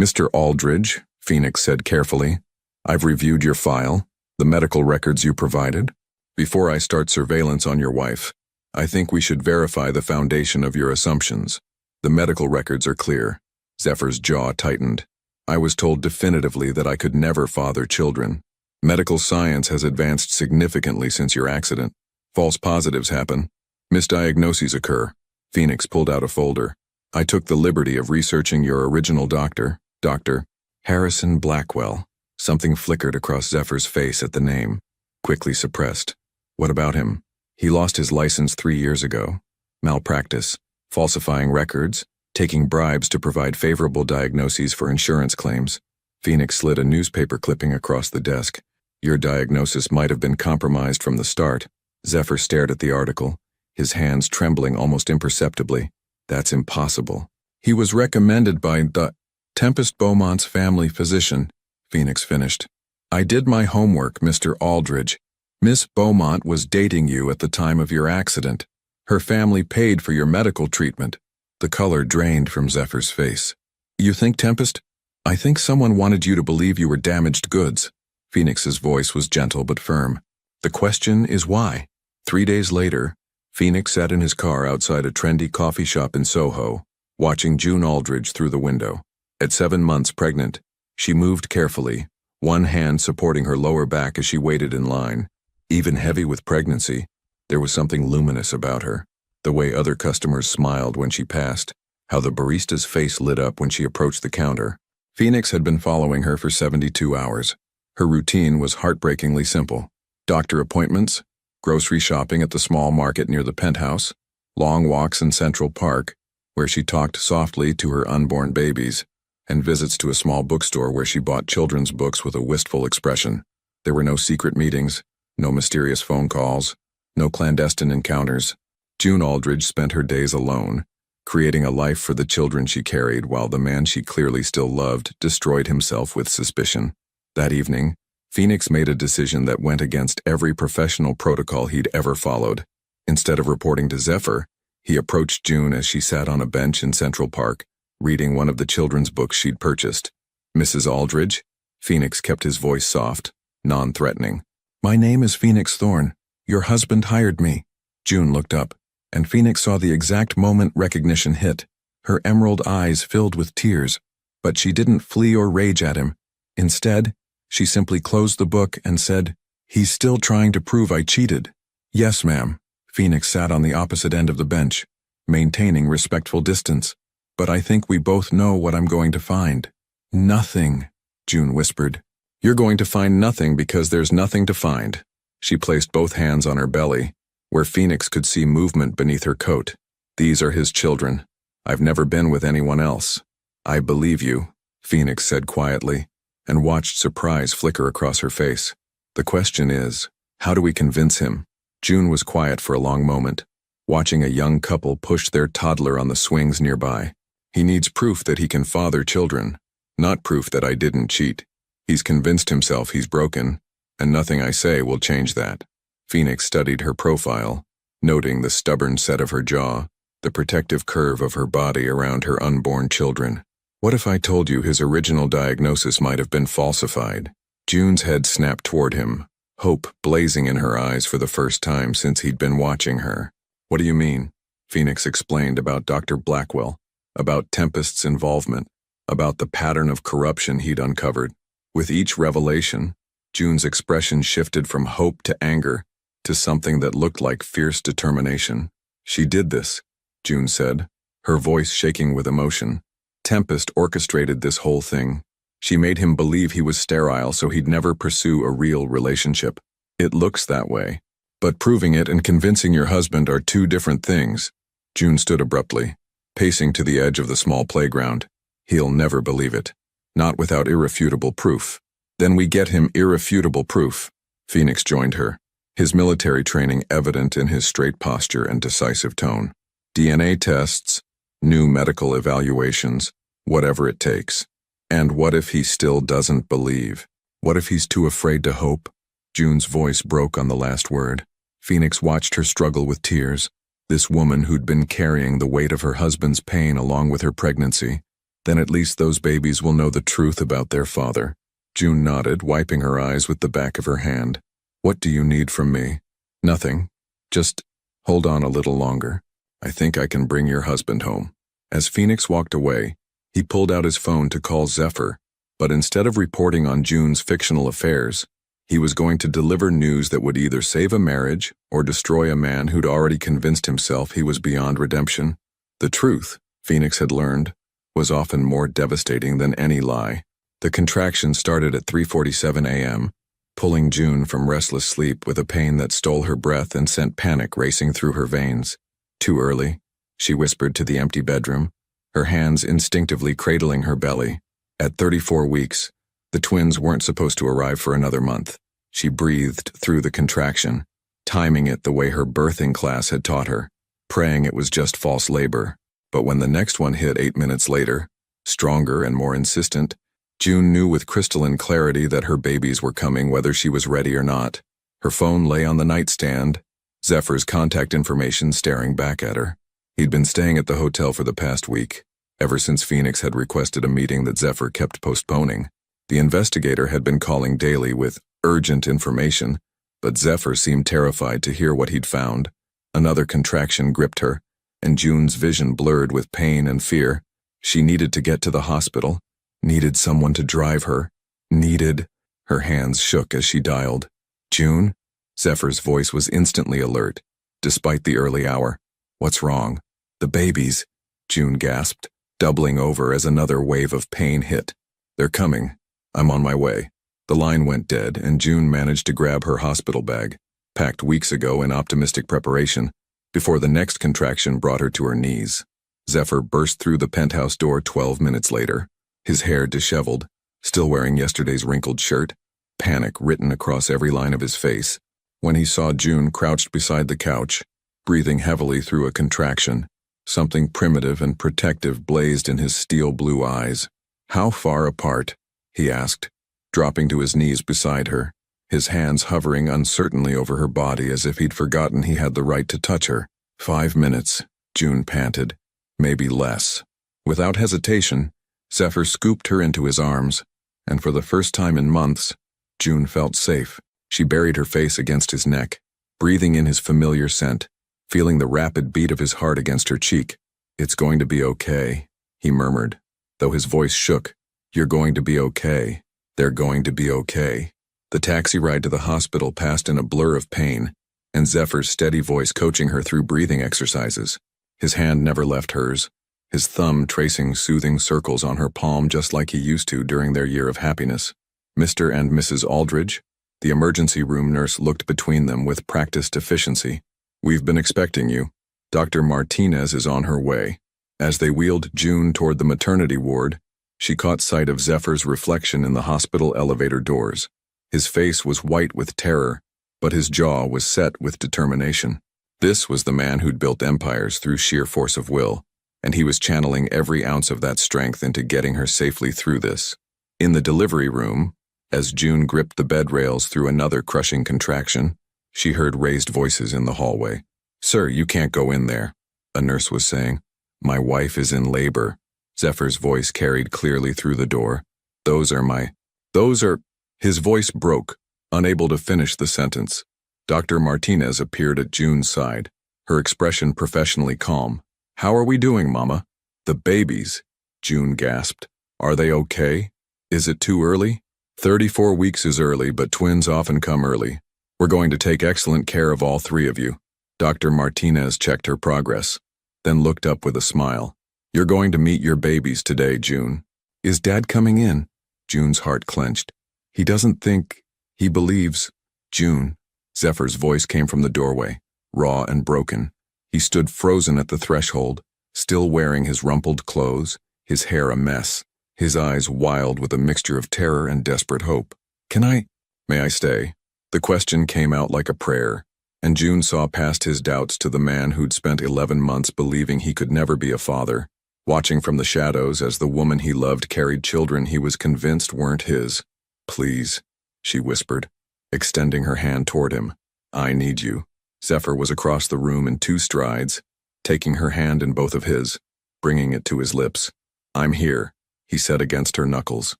"Mr. Aldridge," Phoenix said carefully, "I've reviewed your file, the medical records you provided. Before I start surveillance on your wife, I think we should verify the foundation of your assumptions. The medical records are clear." Zephyr's jaw tightened. "I was told definitively that I could never father children. Medical science has advanced significantly since your accident. False positives happen. Misdiagnoses occur." Phoenix pulled out a folder. "I took the liberty of researching your original doctor, Dr. Harrison Blackwell." Something flickered across Zephyr's face at the name, quickly suppressed. "What about him?" "He lost his license 3 years ago. Malpractice, falsifying records, taking bribes to provide favorable diagnoses for insurance claims." Phoenix slid a newspaper clipping across the desk. "Your diagnosis might have been compromised from the start." Zephyr stared at the article, his hands trembling almost imperceptibly. "That's impossible." "He was recommended by the Tempest Beaumont's family physician," Phoenix finished. "I did my homework, Mr. Aldridge. Miss Beaumont was dating you at the time of your accident. Her family paid for your medical treatment." The color drained from Zephyr's face. "You think Tempest?" "I think someone wanted you to believe you were damaged goods." Phoenix's voice was gentle but firm. "The question is why?" 3 days later, Phoenix sat in his car outside a trendy coffee shop in Soho, watching June Aldridge through the window. At 7 months pregnant, she moved carefully, one hand supporting her lower back as she waited in line. Even heavy with pregnancy, there was something luminous about her. The way other customers smiled when she passed, how the barista's face lit up when she approached the counter. Phoenix had been following her for 72 hours. Her routine was heartbreakingly simple. Doctor appointments, grocery shopping at the small market near the penthouse, long walks in Central Park, where she talked softly to her unborn babies, and visits to a small bookstore where she bought children's books with a wistful expression. There were no secret meetings, no mysterious phone calls, no clandestine encounters. June Aldridge spent her days alone, creating a life for the children she carried while the man she clearly still loved destroyed himself with suspicion. That evening, Phoenix made a decision that went against every professional protocol he'd ever followed. Instead of reporting to Zephyr, he approached June as she sat on a bench in Central Park, reading one of the children's books she'd purchased. "Mrs. Aldridge?" Phoenix kept his voice soft, non-threatening. "My name is Phoenix Thorne. Your husband hired me." June looked up, and Phoenix saw the exact moment recognition hit. Her emerald eyes filled with tears, but she didn't flee or rage at him. Instead, she simply closed the book and said, "He's still trying to prove I cheated." "Yes, ma'am." Phoenix sat on the opposite end of the bench, maintaining respectful distance. "But I think we both know what I'm going to find." "Nothing," June whispered. "You're going to find nothing because there's nothing to find." She placed both hands on her belly, where Phoenix could see movement beneath her coat. "These are his children. I've never been with anyone else." "I believe you," Phoenix said quietly, and watched surprise flicker across her face. "The question is, how do we convince him?" June was quiet for a long moment, watching a young couple push their toddler on the swings nearby. "He needs proof that he can father children, not proof that I didn't cheat. He's convinced himself he's broken, and nothing I say will change that." Phoenix studied her profile, noting the stubborn set of her jaw, the protective curve of her body around her unborn children. "What if I told you his original diagnosis might have been falsified?" June's head snapped toward him, hope blazing in her eyes for the first time since he'd been watching her. "What do you mean?" Phoenix explained about Dr. Blackwell, about Tempest's involvement, about the pattern of corruption he'd uncovered. With each revelation, June's expression shifted from hope to anger, to something that looked like fierce determination. "She did this," June said, her voice shaking with emotion. "Tempest orchestrated this whole thing. She made him believe he was sterile so he'd never pursue a real relationship. It looks that way. But proving it and convincing your husband are two different things. June stood abruptly, pacing to the edge of the small playground. He'll never believe it. Not without irrefutable proof. Then we get him irrefutable proof. Phoenix joined her, his military training evident in his straight posture and decisive tone. DNA tests, new medical evaluations, whatever it takes. And what if he still doesn't believe? What if he's too afraid to hope? June's voice broke on the last word. Phoenix watched her struggle with tears. This woman who'd been carrying the weight of her husband's pain along with her pregnancy. Then at least those babies will know the truth about their father. June nodded, wiping her eyes with the back of her hand. What do you need from me? Nothing. Just hold on a little longer. I think I can bring your husband home. As Phoenix walked away, he pulled out his phone to call Zephyr, but instead of reporting on June's fictional affairs, he was going to deliver news that would either save a marriage or destroy a man who'd already convinced himself he was beyond redemption. The truth, Phoenix had learned, was often more devastating than any lie. The contraction started at 3:47 a.m., pulling June from restless sleep with a pain that stole her breath and sent panic racing through her veins. Too early, she whispered to the empty bedroom, her hands instinctively cradling her belly. At 34 weeks, the twins weren't supposed to arrive for another month. She breathed through the contraction, timing it the way her birthing class had taught her, praying it was just false labor. But when the next one hit 8 minutes later, stronger and more insistent, June knew with crystalline clarity that her babies were coming whether she was ready or not. Her phone lay on the nightstand, Zephyr's contact information staring back at her. He'd been staying at the hotel for the past week, ever since Phoenix had requested a meeting that Zephyr kept postponing. The investigator had been calling daily with urgent information, but Zephyr seemed terrified to hear what he'd found. Another contraction gripped her, and June's vision blurred with pain and fear. She needed to get to the hospital, needed someone to drive her, needed... Her hands shook as she dialed. June? Zephyr's voice was instantly alert, despite the early hour. What's wrong? The babies, June gasped, doubling over as another wave of pain hit. They're coming. I'm on my way. The line went dead, and June managed to grab her hospital bag, packed weeks ago in optimistic preparation, before the next contraction brought her to her knees. Zephyr burst through the penthouse door 12 minutes later, his hair disheveled, still wearing yesterday's wrinkled shirt, panic written across every line of his face. When he saw June crouched beside the couch, breathing heavily through a contraction, something primitive and protective blazed in his steel blue eyes. How far apart? He asked, dropping to his knees beside her, his hands hovering uncertainly over her body as if he'd forgotten he had the right to touch her. 5 minutes, June panted. Maybe less. Without hesitation, Zephyr scooped her into his arms, and for the first time in months, June felt safe. She buried her face against his neck, breathing in his familiar scent, feeling the rapid beat of his heart against her cheek. It's going to be okay, he murmured, though his voice shook. You're going to be okay. They're going to be okay. The taxi ride to the hospital passed in a blur of pain, and Zephyr's steady voice coaching her through breathing exercises. His hand never left hers, his thumb tracing soothing circles on her palm just like he used to during their year of happiness. Mr. and Mrs. Aldridge, the emergency room nurse looked between them with practiced efficiency. We've been expecting you. Dr. Martinez is on her way. As they wheeled June toward the maternity ward, she caught sight of Zephyr's reflection in the hospital elevator doors. His face was white with terror, but his jaw was set with determination. This was the man who'd built empires through sheer force of will, and he was channeling every ounce of that strength into getting her safely through this. In the delivery room, as June gripped the bed rails through another crushing contraction, she heard raised voices in the hallway. "Sir, you can't go in there," a nurse was saying. "My wife is in labor." Zephyr's voice carried clearly through the door. Those are... His voice broke, unable to finish the sentence. Dr. Martinez appeared at June's side, her expression professionally calm. "How are we doing, Mama?" "The babies," June gasped. "Are they okay? Is it too early?" 34 weeks is early, but twins often come early. We're going to take excellent care of all 3 of you. Dr. Martinez checked her progress, then looked up with a smile. "You're going to meet your babies today, June." "Is Dad coming in?" June's heart clenched. He doesn't think, he believes. June. Zephyr's voice came from the doorway, raw and broken. He stood frozen at the threshold, still wearing his rumpled clothes, his hair a mess, his eyes wild with a mixture of terror and desperate hope. May I stay? The question came out like a prayer, and June saw past his doubts to the man who'd spent 11 months believing he could never be a father, watching from the shadows as the woman he loved carried children he was convinced weren't his. Please, she whispered, extending her hand toward him. I need you. Zephyr was across the room in 2 strides, taking her hand in both of his, bringing it to his lips. I'm here, he said against her knuckles.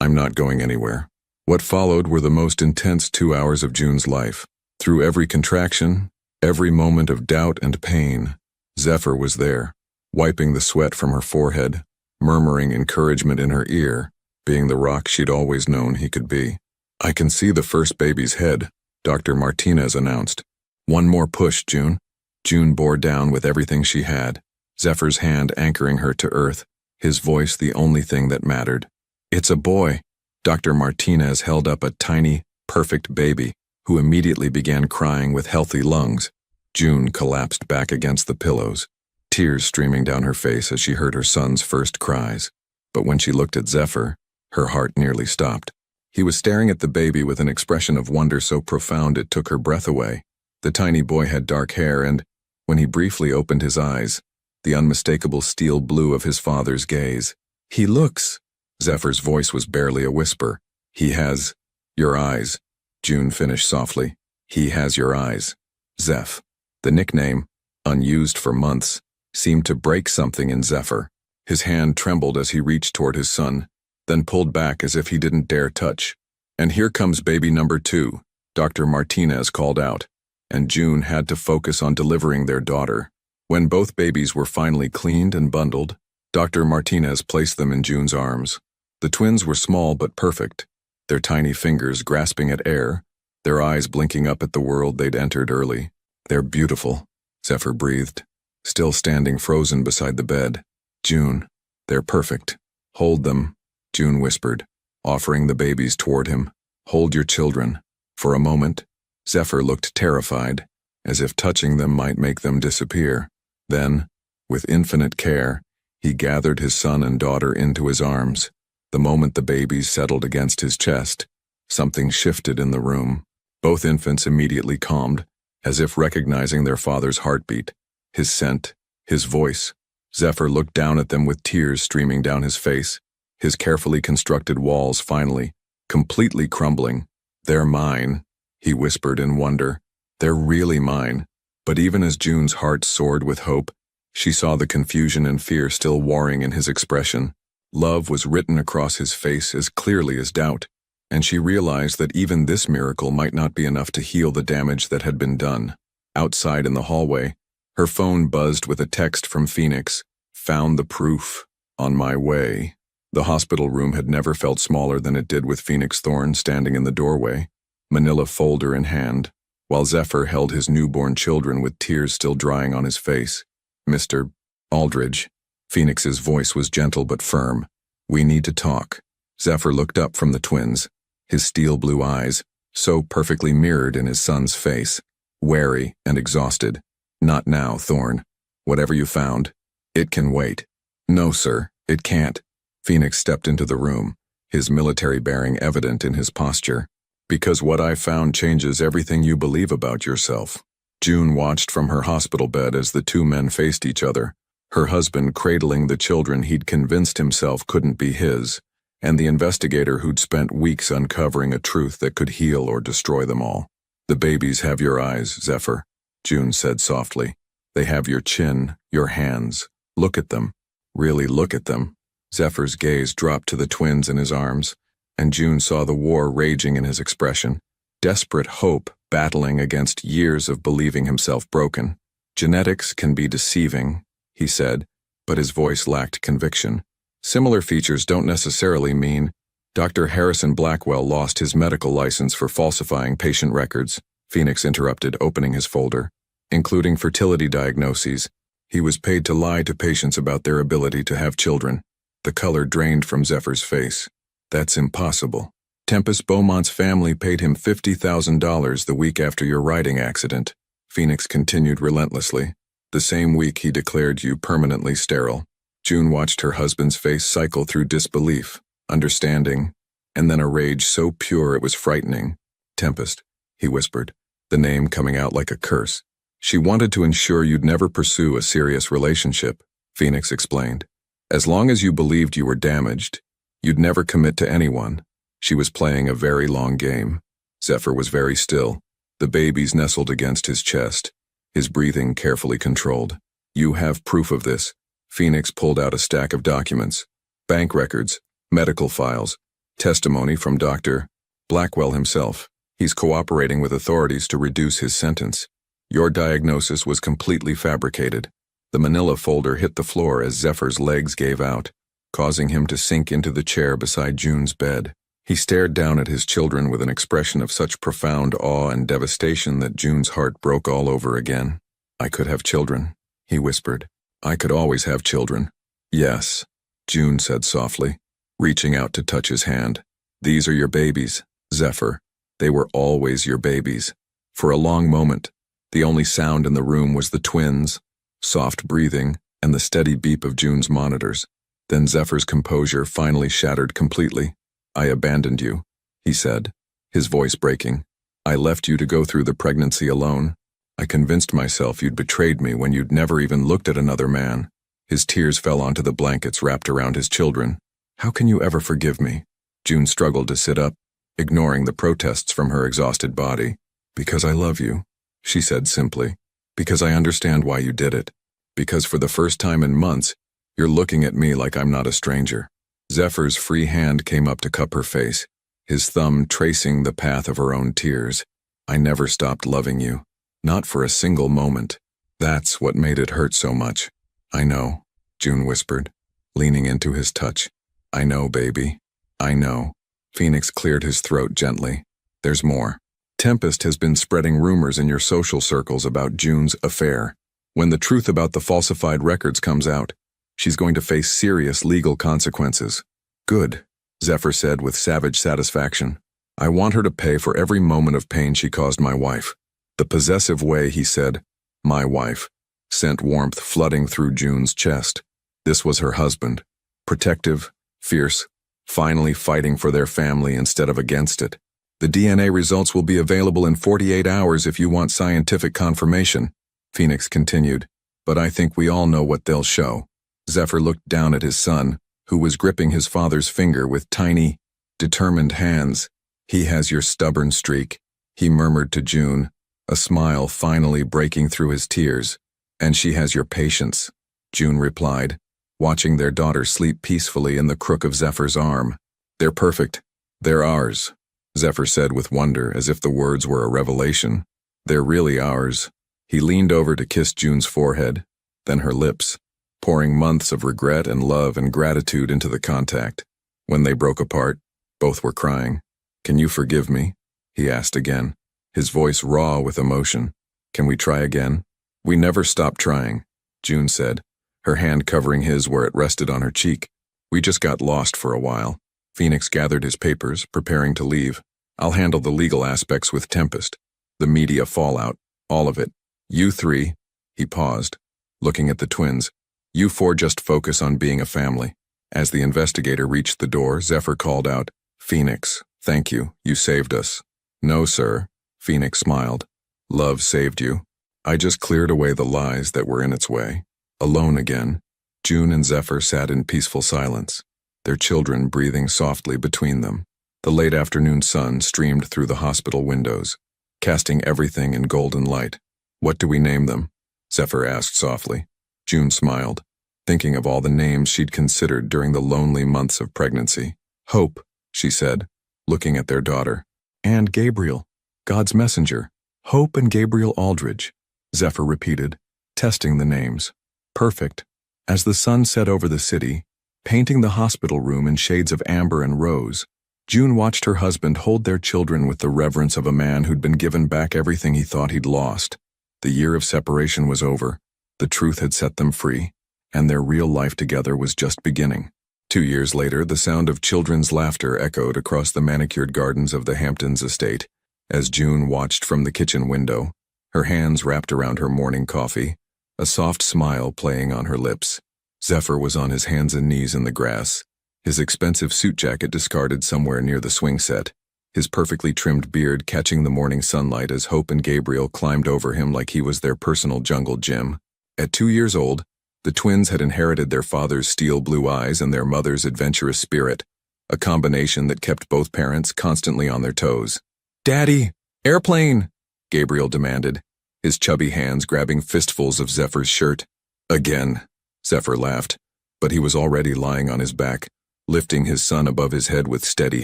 I'm not going anywhere. What followed were the most intense 2 hours of June's life. Through every contraction, every moment of doubt and pain, Zephyr was there, wiping the sweat from her forehead, murmuring encouragement in her ear, being the rock she'd always known he could be. I can see the first baby's head, Dr. Martinez announced. One more push, June. June bore down with everything she had, Zephyr's hand anchoring her to earth, his voice the only thing that mattered. It's a boy. Dr. Martinez held up a tiny, perfect baby, who immediately began crying with healthy lungs. June collapsed back against the pillows, tears streaming down her face as she heard her son's first cries. But when she looked at Zephyr, her heart nearly stopped. He was staring at the baby with an expression of wonder so profound it took her breath away. The tiny boy had dark hair and, when he briefly opened his eyes, the unmistakable steel blue of his father's gaze. He looks. Zephyr's voice was barely a whisper. He has your eyes, June finished softly. He has your eyes. Zeph. The nickname, unused for months, seemed to break something in Zephyr. His hand trembled as he reached toward his son, then pulled back as if he didn't dare touch. And here comes baby number 2, Dr. Martinez called out, and June had to focus on delivering their daughter. When both babies were finally cleaned and bundled, Dr. Martinez placed them in June's arms. The twins were small but perfect, their tiny fingers grasping at air, their eyes blinking up at the world they'd entered early. They're beautiful, Zephyr breathed, still standing frozen beside the bed. June, they're perfect. Hold them, June whispered, offering the babies toward him. Hold your children. For a moment, Zephyr looked terrified, as if touching them might make them disappear. Then, with infinite care, he gathered his son and daughter into his arms. The moment the babies settled against his chest, something shifted in the room. Both infants immediately calmed, as if recognizing their father's heartbeat, his scent, his voice. Zephyr looked down at them with tears streaming down his face, his carefully constructed walls finally, completely crumbling. They're mine, he whispered in wonder. They're really mine. But even as June's heart soared with hope, she saw the confusion and fear still warring in his expression. Love was written across his face as clearly as doubt, and she realized that even this miracle might not be enough to heal the damage that had been done. Outside in the hallway, her phone buzzed with a text from Phoenix. Found the proof. On my way. The hospital room had never felt smaller than it did with Phoenix Thorne standing in the doorway, manila folder in hand, while Zephyr held his newborn children with tears still drying on his face. Mr. Aldridge. Phoenix's voice was gentle but firm. We need to talk. Zephyr looked up from the twins, his steel blue eyes, so perfectly mirrored in his son's face, wary and exhausted. Not now, Thorne. Whatever you found, it can wait. No, sir, it can't. Phoenix stepped into the room, his military bearing evident in his posture. Because what I found changes everything you believe about yourself. June watched from her hospital bed as the two men faced each other, her husband cradling the children he'd convinced himself couldn't be his, and the investigator who'd spent weeks uncovering a truth that could heal or destroy them all. The babies have your eyes, Zephyr, June said softly. They have your chin, your hands. Look at them. Really look at them. Zephyr's gaze dropped to the twins in his arms, and June saw the war raging in his expression, desperate hope battling against years of believing himself broken. Genetics can be deceiving, he said, but his voice lacked conviction. Similar features don't necessarily mean. Dr. Harrison Blackwell lost his medical license for falsifying patient records, Phoenix interrupted, opening his folder, including fertility diagnoses. He was paid to lie to patients about their ability to have children. The color drained from Zephyr's face. That's impossible. Tempest Beaumont's family paid him $50,000 the week after your riding accident, Phoenix continued relentlessly. The same week he declared you permanently sterile. June watched her husband's face cycle through disbelief, understanding, and then a rage so pure it was frightening. Tempest, he whispered, the name coming out like a curse. She wanted to ensure you'd never pursue a serious relationship, Phoenix explained. As long as you believed you were damaged, you'd never commit to anyone. She was playing a very long game. Zephyr was very still, the babies nestled against his chest, his breathing carefully controlled. You have proof of this. Phoenix pulled out a stack of documents, bank records, medical files, testimony from Dr. Blackwell himself. He's cooperating with authorities to reduce his sentence. Your diagnosis was completely fabricated. The manila folder hit the floor as Zephyr's legs gave out, causing him to sink into the chair beside June's bed. He stared down at his children with an expression of such profound awe and devastation that June's heart broke all over again. I could have children, he whispered. I could always have children. Yes, June said softly, reaching out to touch his hand. These are your babies, Zephyr. They were always your babies. For a long moment, the only sound in the room was the twins, soft breathing, and the steady beep of June's monitors. Then Zephyr's composure finally shattered completely. I abandoned you, he said, his voice breaking. I left you to go through the pregnancy alone. I convinced myself you'd betrayed me when you'd never even looked at another man. His tears fell onto the blankets wrapped around his children. How can you ever forgive me? June struggled to sit up, ignoring the protests from her exhausted body. Because I love you, she said simply. Because I understand why you did it. Because for the first time in months, you're looking at me like I'm not a stranger. Zephyr's free hand came up to cup her face, his thumb tracing the path of her own tears. I never stopped loving you. Not for a single moment. That's what made it hurt so much. I know, June whispered, leaning into his touch. I know, baby. I know. Phoenix cleared his throat gently. There's more. Tempest has been spreading rumors in your social circles about June's affair. When the truth about the falsified records comes out, she's going to face serious legal consequences. Good, Zephyr said with savage satisfaction. I want her to pay for every moment of pain she caused my wife. The possessive way he said, my wife, sent warmth flooding through June's chest. This was her husband, protective, fierce, finally fighting for their family instead of against it. The DNA results will be available in 48 hours if you want scientific confirmation, Phoenix continued, but I think we all know what they'll show. Zephyr looked down at his son, who was gripping his father's finger with tiny, determined hands. He has your stubborn streak, he murmured to June, a smile finally breaking through his tears. And she has your patience, June replied, watching their daughter sleep peacefully in the crook of Zephyr's arm. They're perfect. They're ours, Zephyr said with wonder, as if the words were a revelation. They're really ours. He leaned over to kiss June's forehead, then her lips, pouring months of regret and love and gratitude into the contact. When they broke apart, both were crying. Can you forgive me? He asked again, his voice raw with emotion. Can we try again? We never stopped trying, June said, her hand covering his where it rested on her cheek. We just got lost for a while. Phoenix gathered his papers, preparing to leave. I'll handle the legal aspects with Tempest. The media fallout, all of it. You three, he paused, looking at the twins. You four just focus on being a family. As the investigator reached the door, Zephyr called out, Phoenix, thank you, you saved us. No, sir, Phoenix smiled. Love saved you. I just cleared away the lies that were in its way. Alone again, June and Zephyr sat in peaceful silence, their children breathing softly between them. The late afternoon sun streamed through the hospital windows, casting everything in golden light. What do we name them? Zephyr asked softly. June smiled, thinking of all the names she'd considered during the lonely months of pregnancy. Hope, she said, looking at their daughter. And Gabriel, God's messenger. Hope and Gabriel Aldridge, Zephyr repeated, testing the names. Perfect. As the sun set over the city, painting the hospital room in shades of amber and rose, June watched her husband hold their children with the reverence of a man who'd been given back everything he thought he'd lost. The year of separation was over, the truth had set them free, and their real life together was just beginning. 2 years later, the sound of children's laughter echoed across the manicured gardens of the Hamptons estate as June watched from the kitchen window, her hands wrapped around her morning coffee, a soft smile playing on her lips. Zephyr was on his hands and knees in the grass, his expensive suit jacket discarded somewhere near the swing set, his perfectly trimmed beard catching the morning sunlight as Hope and Gabriel climbed over him like he was their personal jungle gym. At 2 years old, the twins had inherited their father's steel blue eyes and their mother's adventurous spirit, a combination that kept both parents constantly on their toes. "Daddy, airplane!" Gabriel demanded, his chubby hands grabbing fistfuls of Zephyr's shirt. "Again," Zephyr laughed, but he was already lying on his back, lifting his son above his head with steady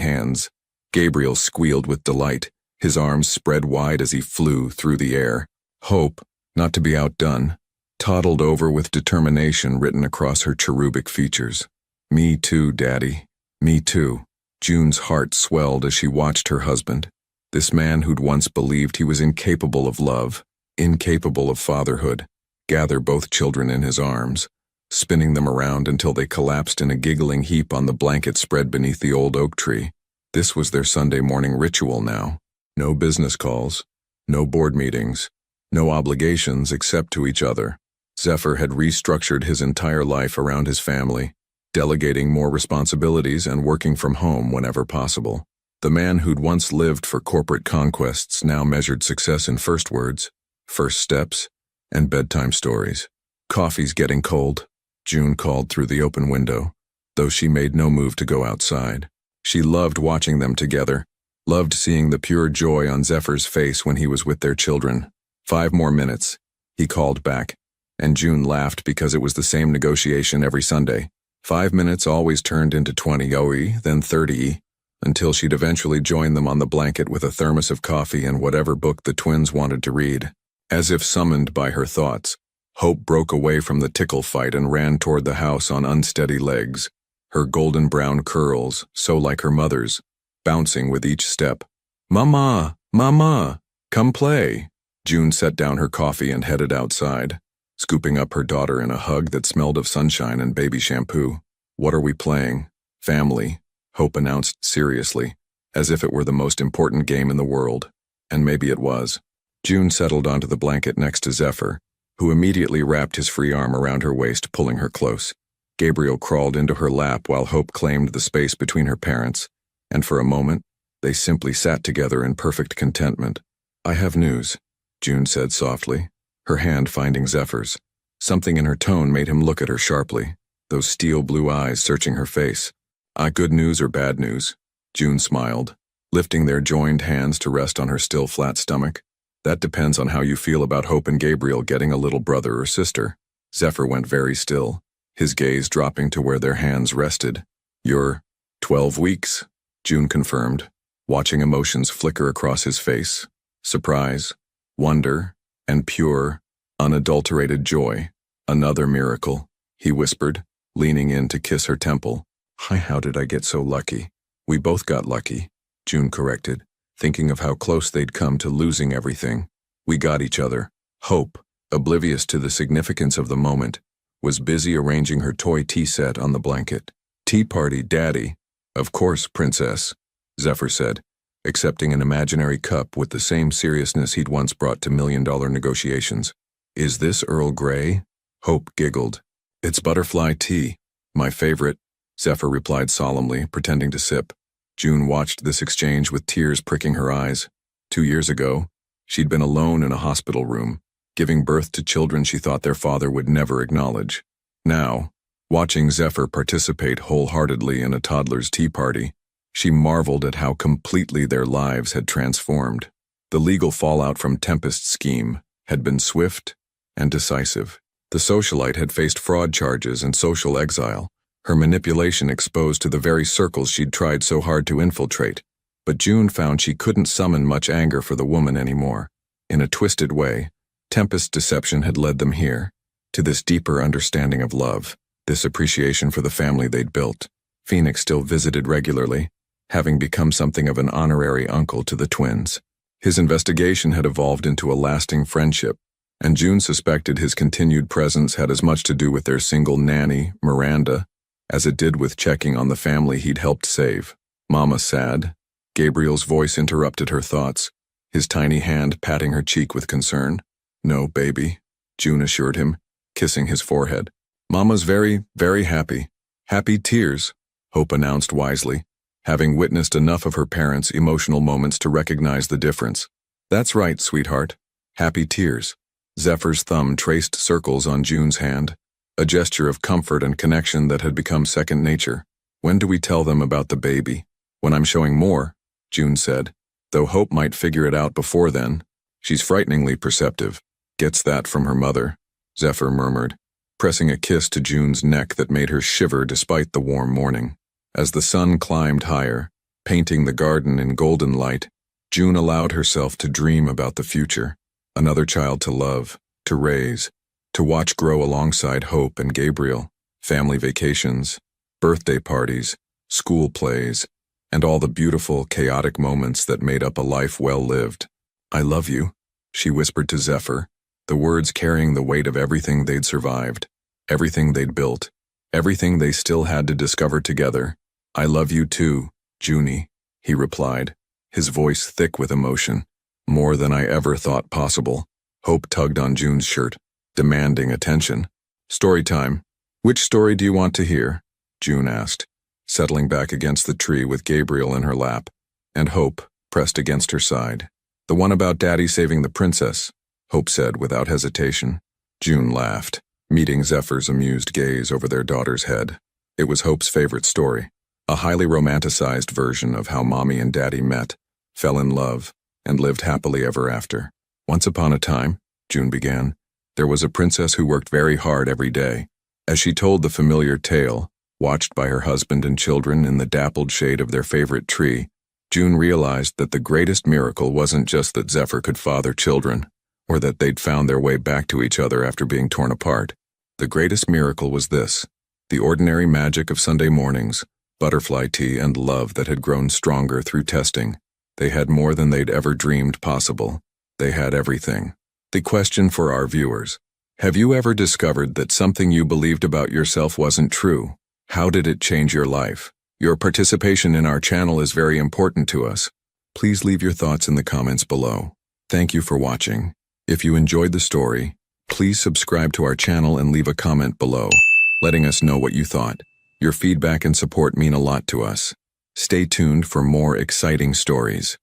hands. Gabriel squealed with delight, his arms spread wide as he flew through the air. Hope, not to be outdone, toddled over with determination written across her cherubic features. "Me too, Daddy. Me too." June's heart swelled as she watched her husband, this man who'd once believed he was incapable of love, incapable of fatherhood, gather both children in his arms, spinning them around until they collapsed in a giggling heap on the blanket spread beneath the old oak tree. This was their Sunday morning ritual now. No business calls, no board meetings, no obligations except to each other. Zephyr had restructured his entire life around his family, delegating more responsibilities and working from home whenever possible. The man who'd once lived for corporate conquests now measured success in first words, first steps, and bedtime stories. "Coffee's getting cold," June called through the open window, though she made no move to go outside. She loved watching them together, loved seeing the pure joy on Zephyr's face when he was with their children. "5 more minutes," he called back, and June laughed because it was the same negotiation every Sunday. 5 minutes always turned into 20 OE, then 30 until she'd eventually join them on the blanket with a thermos of coffee and whatever book the twins wanted to read. As if summoned by her thoughts, Hope broke away from the tickle fight and ran toward the house on unsteady legs, her golden brown curls, so like her mother's, bouncing with each step. "Mama! Mama! Come play!" June set down her coffee and headed outside, scooping up her daughter in a hug that smelled of sunshine and baby shampoo. "What are we playing?" "Family," Hope announced seriously, as if it were the most important game in the world. And maybe it was. June settled onto the blanket next to Zephyr, who immediately wrapped his free arm around her waist, pulling her close. Gabriel crawled into her lap while Hope claimed the space between her parents, and for a moment, they simply sat together in perfect contentment. "I have news," June said softly, her hand finding Zephyr's. Something in her tone made him look at her sharply, those steel blue eyes searching her face. Good news or bad news?" June smiled, lifting their joined hands to rest on her still flat stomach. "That depends on how you feel about Hope and Gabriel getting a little brother or sister." Zephyr went very still, his gaze dropping to where their hands rested. "You're 12 weeks, June confirmed, watching emotions flicker across his face. Surprise, wonder, and pure, unadulterated joy. "Another miracle," he whispered, leaning in to kiss her temple. How did I get so lucky?" "We both got lucky," June corrected, thinking of how close they'd come to losing everything. "We got each other." Hope, oblivious to the significance of the moment, was busy arranging her toy tea set on the blanket. "Tea party, Daddy." "Of course, Princess," Zephyr said, accepting an imaginary cup with the same seriousness he'd once brought to million-dollar negotiations. "Is this Earl Grey?" Hope giggled. "It's butterfly tea. My favorite," Zephyr replied solemnly, pretending to sip. June watched this exchange with tears pricking her eyes. 2 years ago, she'd been alone in a hospital room, giving birth to children she thought their father would never acknowledge. Now, watching Zephyr participate wholeheartedly in a toddler's tea party, she marveled at how completely their lives had transformed. The legal fallout from Tempest's scheme had been swift and decisive. The socialite had faced fraud charges and social exile, her manipulation exposed to the very circles she'd tried so hard to infiltrate. But June found she couldn't summon much anger for the woman anymore. In a twisted way, Tempest's deception had led them here, to this deeper understanding of love, this appreciation for the family they'd built. Phoenix still visited regularly, having become something of an honorary uncle to the twins. His investigation had evolved into a lasting friendship, and June suspected his continued presence had as much to do with their single nanny, Miranda, as it did with checking on the family he'd helped save. "Mama sad?" Gabriel's voice interrupted her thoughts, his tiny hand patting her cheek with concern. "No, baby," June assured him, kissing his forehead. "Mama's very, very happy." "Happy tears," Hope announced wisely, having witnessed enough of her parents' emotional moments to recognize the difference. "That's right, sweetheart. Happy tears." Zephyr's thumb traced circles on June's hand, a gesture of comfort and connection that had become second nature. "When do we tell them about the baby?" "When I'm showing more," June said, though Hope might figure it out before then. "She's frighteningly perceptive. Gets that from her mother," Zephyr murmured, pressing a kiss to June's neck that made her shiver despite the warm morning. As the sun climbed higher, painting the garden in golden light, June allowed herself to dream about the future. Another child to love, to raise, to watch grow alongside Hope and Gabriel, family vacations, birthday parties, school plays, and all the beautiful, chaotic moments that made up a life well lived. "I love you," she whispered to Zephyr, the words carrying the weight of everything they'd survived, everything they'd built, everything they still had to discover together. "I love you too, Junie," he replied, his voice thick with emotion. "More than I ever thought possible." Hope tugged on June's shirt, demanding attention. "Story time. Which story do you want to hear?" June asked, settling back against the tree with Gabriel in her lap, and Hope pressed against her side. "The one about Daddy saving the princess," Hope said without hesitation. June laughed, meeting Zephyr's amused gaze over their daughter's head. It was Hope's favorite story, a highly romanticized version of how Mommy and Daddy met, fell in love, and lived happily ever after. "Once upon a time," June began, "there was a princess who worked very hard every day." As she told the familiar tale, watched by her husband and children in the dappled shade of their favorite tree, June realized that the greatest miracle wasn't just that Zephyr could father children, or that they'd found their way back to each other after being torn apart. The greatest miracle was this: the ordinary magic of Sunday mornings, butterfly tea, and love that had grown stronger through testing. They had more than they'd ever dreamed possible. They had everything. The question for our viewers: have you ever discovered that something you believed about yourself wasn't true? How did it change your life? Your participation in our channel is very important to us. Please leave your thoughts in the comments below. Thank you for watching. If you enjoyed the story, please subscribe to our channel and leave a comment below, letting us know what you thought. Your feedback and support mean a lot to us. Stay tuned for more exciting stories.